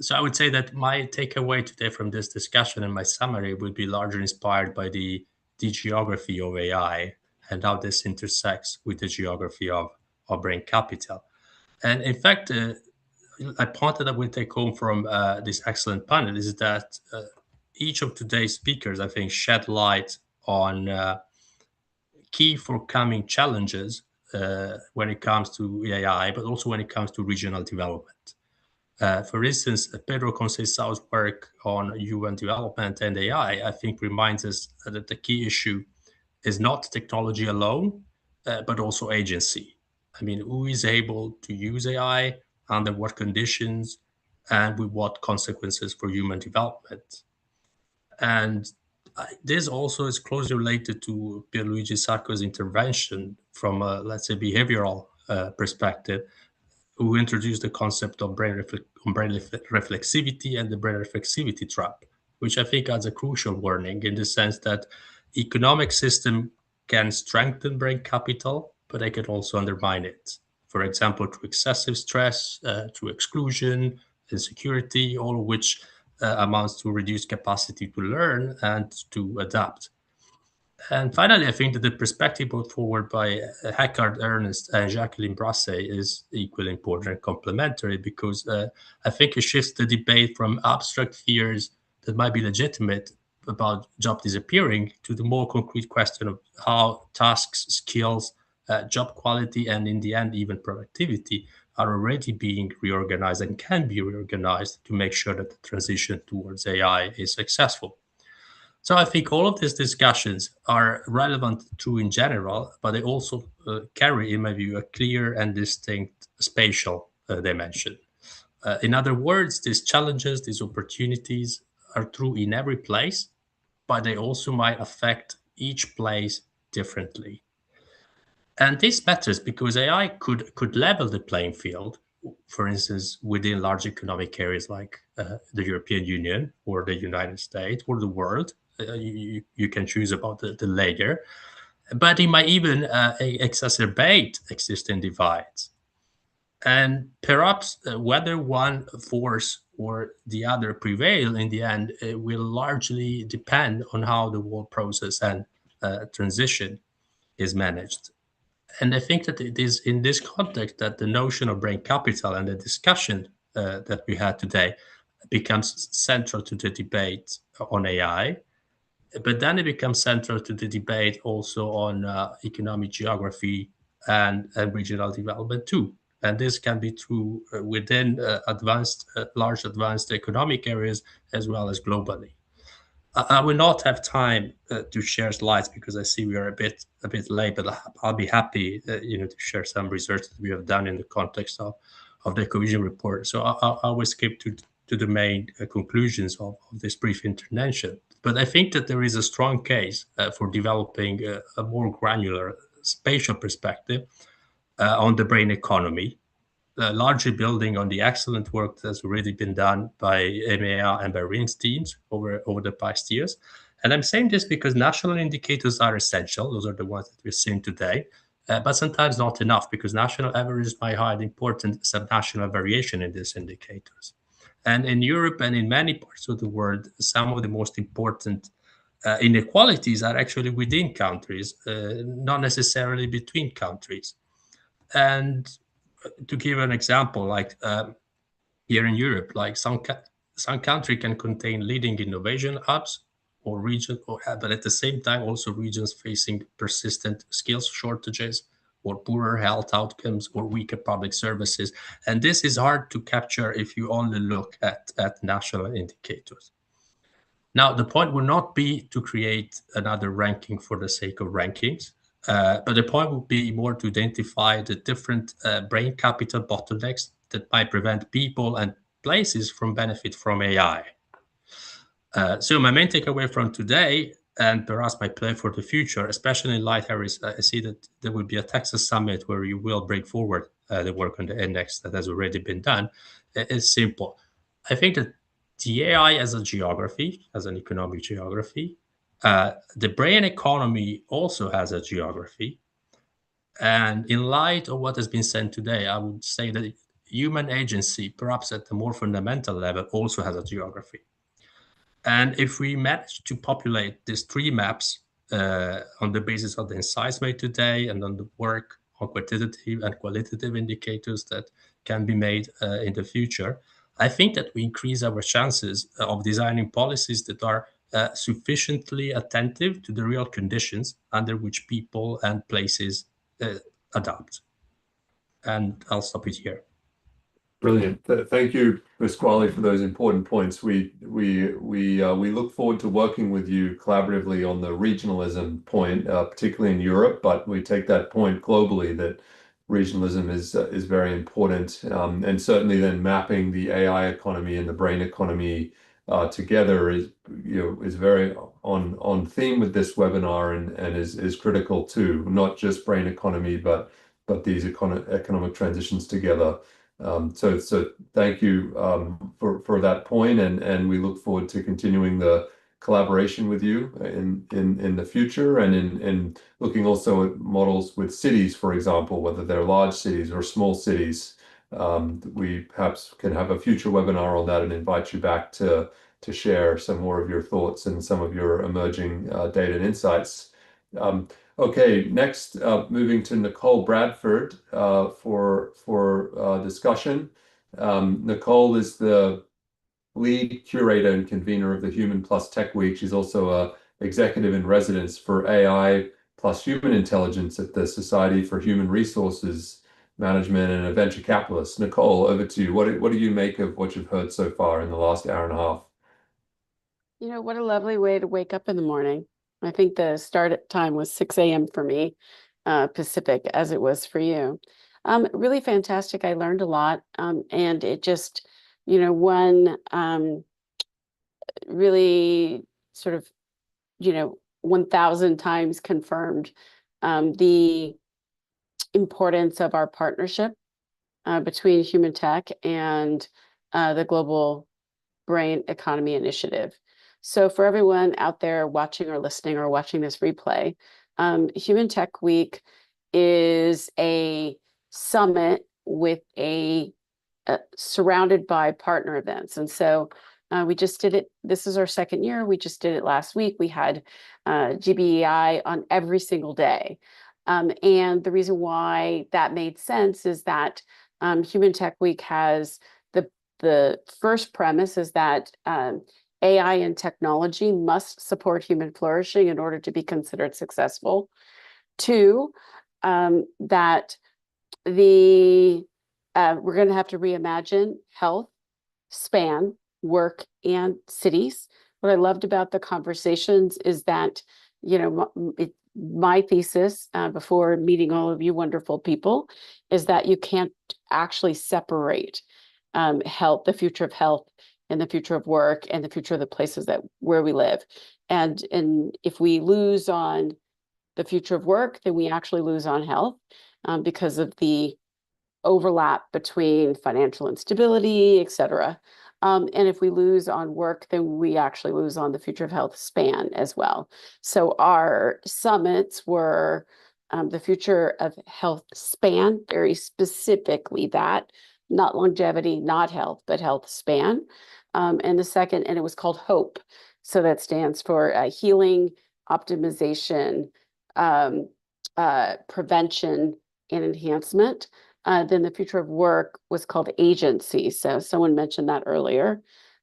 So I would say that my takeaway today from this discussion and my summary would be largely inspired by the geography of AI and how this intersects with the geography of brain capital. And in fact, a point that I will take home from this excellent panel is that each of today's speakers, I think, shed light on key forthcoming challenges when it comes to AI, but also when it comes to regional development. For instance, Pedro Conceição's work on UN development and AI, I think, reminds us that the key issue is not technology alone, but also agency. I mean, who is able to use AI, under what conditions, and with what consequences for human development? And this also is closely related to Pierluigi Sacco's intervention from a, let's say, behavioral perspective, who introduced the concept of brain reflexivity and the brain reflexivity trap, which I think adds a crucial warning in the sense that economic system can strengthen brain capital, but they can also undermine it. For example, through excessive stress, through exclusion, insecurity, all of which amounts to reduced capacity to learn and to adapt. And finally, I think that the perspective put forward by Eckhard Ernst and Jacqueline Brassey is equally important and complementary, because I think it shifts the debate from abstract fears that might be legitimate about job disappearing to the more concrete question of how tasks, skills, job quality, and in the end, even productivity are already being reorganized and can be reorganized to make sure that the transition towards AI is successful. So I think all of these discussions are relevant true in general, but they also carry, in my view, a clear and distinct spatial dimension. In other words, these challenges, these opportunities are true in every place, but they also might affect each place differently. And this matters because AI could level the playing field, for instance, within large economic areas like the European Union or the United States or the world. You can choose about the layer, but it might even exacerbate existing divides. And perhaps whether one force or the other prevail in the end will largely depend on how the whole process and transition is managed. And I think that it is in this context that the notion of brain capital and the discussion that we had today becomes central to the debate on AI. But then it becomes central to the debate also on economic geography and regional development too. And this can be true within large advanced economic areas as well as globally. I will not have time to share slides because I see we are a bit late, but I'll be happy to share some research that we have done in the context of the cohesion report. So I will skip to the main conclusions of this brief intervention. But I think that there is a strong case for developing a more granular spatial perspective on the brain economy, largely building on the excellent work that's already been done by EMEA and by RIN's teams over the past years. And I'm saying this because national indicators are essential. Those are the ones that we're seeing today, but sometimes not enough, because national averages might hide important subnational variation in these indicators. And in Europe and in many parts of the world, some of the most important inequalities are actually within countries, not necessarily between countries. And to give an example, like here in Europe, like some country can contain leading innovation hubs or region, but at the same time also regions facing persistent skills shortages or poorer health outcomes or weaker public services. And this is hard to capture if you only look at national indicators. Now, the point will not be to create another ranking for the sake of rankings, but the point would be more to identify the different brain capital bottlenecks that might prevent people and places from benefit from AI. So my main takeaway from today, and perhaps my play for the future, especially in light, Harris, I see that there will be a Texas summit where you will bring forward the work on the index that has already been done. It's simple. I think that the AI as a geography, as an economic geography, the brain economy also has a geography. And in light of what has been said today, I would say that human agency, perhaps at the more fundamental level, also has a geography. And if we manage to populate these three maps on the basis of the insights made today and on the work on quantitative and qualitative indicators that can be made in the future, I think that we increase our chances of designing policies that are sufficiently attentive to the real conditions under which people and places adapt. And I'll stop it here. Brilliant. Thank you, Pasquale, for those important points. We look forward to working with you collaboratively on the regionalism point, particularly in Europe, but we take that point globally that regionalism is very important, and certainly then mapping the AI economy and the brain economy together is very on theme with this webinar and is critical too, not just brain economy, but these economic transitions together. So thank you for that point, and we look forward to continuing the collaboration with you in the future, and in looking also at models with cities, for example, whether they're large cities or small cities. We perhaps can have a future webinar on that and invite you back to share some more of your thoughts and some of your emerging data and insights. Okay, next, moving to Nicole Bradford for discussion. Nicole is the lead curator and convener of the Human Plus Tech Week. She's also an executive in residence for AI plus human intelligence at the Society for Human Resources Management and a venture capitalist. Nicole, over to you. What do you make of what you've heard so far in the last hour and a half? You know, what a lovely way to wake up in the morning. I think the start time was 6 a.m. for me, Pacific, as it was for you. Really fantastic. I learned a lot, and it just, one really sort of, 1,000 times confirmed the importance of our partnership between human tech and the Global Brain Economy Initiative. So for everyone out there watching or listening or watching this replay, Human Tech Week is a summit with surrounded by partner events. And so we just did it. This is our second year. We just did it last week. We had GBEI on every single day. And the reason why that made sense is that Human Tech Week has the first premise is that AI and technology must support human flourishing in order to be considered successful. Two, that we're going to have to reimagine health, span, work, and cities. What I loved about the conversations is that, my thesis before meeting all of you wonderful people is that you can't actually separate health, the future of health, and the future of work and the future of the places where we live. And if we lose on the future of work, then we actually lose on health because of the overlap between financial instability, et cetera. And if we lose on work, then we actually lose on the future of health span as well. So our summits were the future of health span, very specifically that, not longevity, not health, but health span. And the second, and it was called HOPE. So that stands for healing, optimization, prevention, and enhancement. Then the future of work was called agency. So someone mentioned that earlier.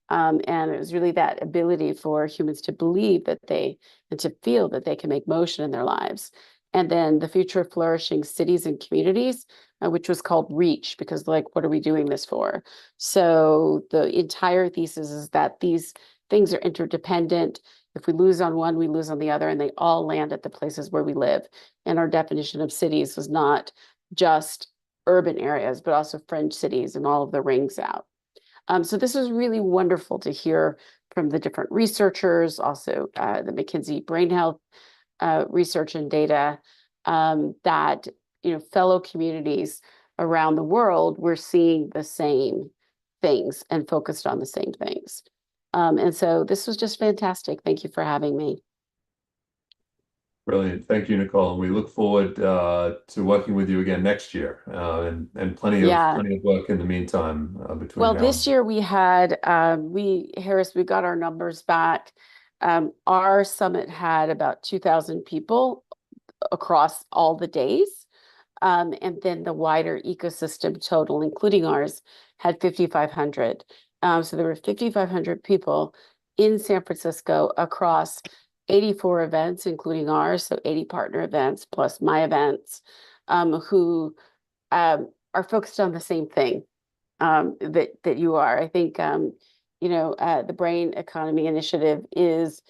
And it was really that ability for humans to believe that and to feel that they can make motion in their lives. And then the future of flourishing cities and communities, which was called REACH, because like, what are we doing this for? So the entire thesis is that these things are interdependent. If we lose on one, we lose on the other, and they all land at the places where we live. And our definition of cities was not just urban areas, but also fringe cities and all of the rings out. So this was really wonderful to hear from the different researchers, also the McKinsey Brain Health research and data, that fellow communities around the world were seeing the same things and focused on the same things. And so this was just fantastic. Thank you for having me. Brilliant. Thank you, Nicole. And we look forward to working with you again next year, and plenty of work in the meantime between Well, now this year we had, Harris, we got our numbers back. Our summit had about 2,000 people across all the days. And then the wider ecosystem total, including ours, had 5,500. So there were 5,500 people in San Francisco across 84 events, including ours, so 80 partner events plus my events, who are focused on the same thing that you are. I think the Brain Economy Initiative is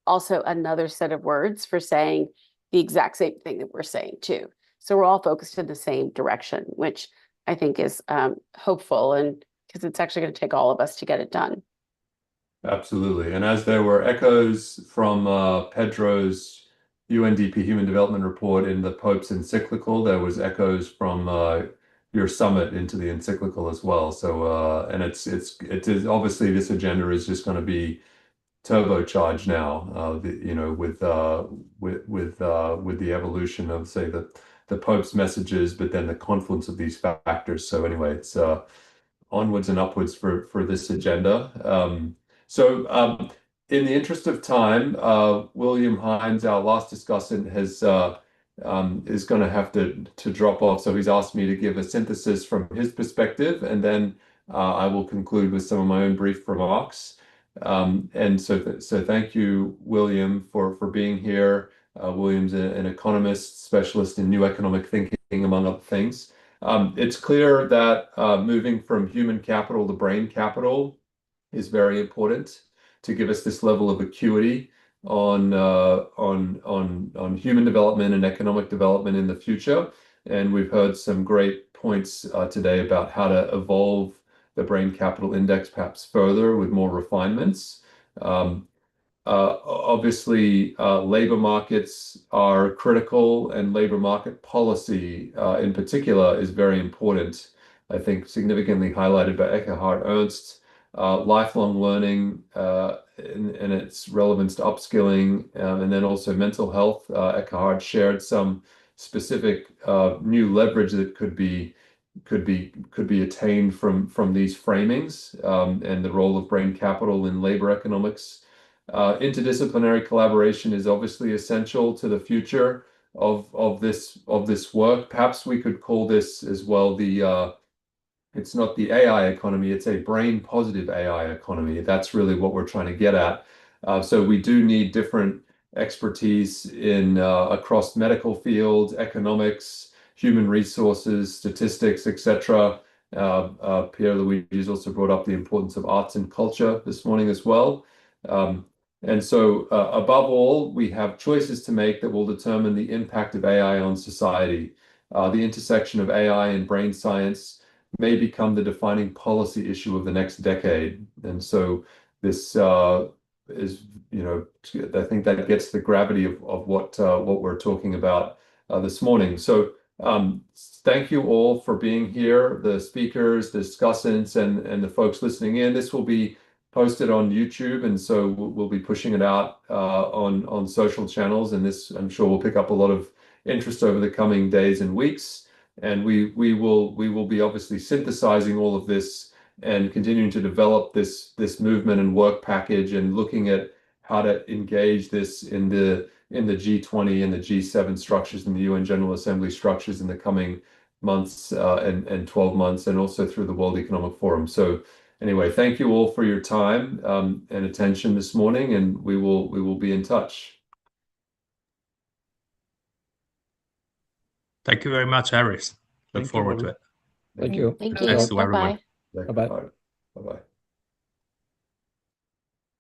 also another set of words for saying the exact same thing that we're saying too. So we're all focused in the same direction, which I think is hopeful, and because it's actually going to take all of us to get it done. Absolutely. And as there were echoes from Pedro's UNDP Human Development Report in the Pope's encyclical, there was echoes from your summit into the encyclical as well. So and it is obviously this agenda is just going to be turbocharged now, with the evolution of, say, the Pope's messages, but then the confluence of these factors. So anyway, it's onwards and upwards for this agenda. So in the interest of time, William Hines, our last discussant, is going to have to drop off. So he's asked me to give a synthesis from his perspective, and then I will conclude with some of my own brief remarks. And so thank you, William, for being here. William's an economist, specialist in new economic thinking, among other things. It's clear that moving from human capital to brain capital is very important to give us this level of acuity on human development and economic development in the future. And we've heard some great points today about how to evolve the brain capital index perhaps further with more refinements. Obviously, labor markets are critical, and labor market policy in particular is very important. I think significantly highlighted by 𝗘𝗏𝗏𝗏. Lifelong learning and its relevance to upskilling, and then also mental health. 𝗘𝗏𝗏𝗏 shared some specific new leverage that could be attained from these framings, and the role of brain capital in labor economics. Interdisciplinary collaboration is obviously essential to the future of this work. Perhaps we could call this as well it's not the AI economy, it's a brain positive AI economy. That's really what we're trying to get at. So we do need different expertise in across medical fields, economics, human resources, statistics, etc. Pierre Luigi's also brought up the importance of arts and culture this morning as well. And so above all, we have choices to make that will determine the impact of AI on society. The intersection of AI and brain science may become the defining policy issue of the next decade. And so this is, you know, I think that gets the gravity of what we're talking about this morning. So thank you all for being here, the speakers, the discussants, and the folks listening in. This will be posted on YouTube, and so we'll be pushing it out on social channels, and this, I'm sure, will pick up a lot of interest over the coming days and weeks. And we will be obviously synthesizing all of this and continuing to develop this movement and work package, and looking at how to engage this in the G20 and the G7 structures and the UN General Assembly structures in the coming months and 12 months, and also through the World Economic Forum. So anyway, thank you all for your time and attention this morning, and we will be in touch. Thank you very much, Harris. Look Thank you, forward to Robert. it. Thank you. Thank Thanks you. to everyone. Bye-bye. Bye-bye. Bye-bye. Bye-bye.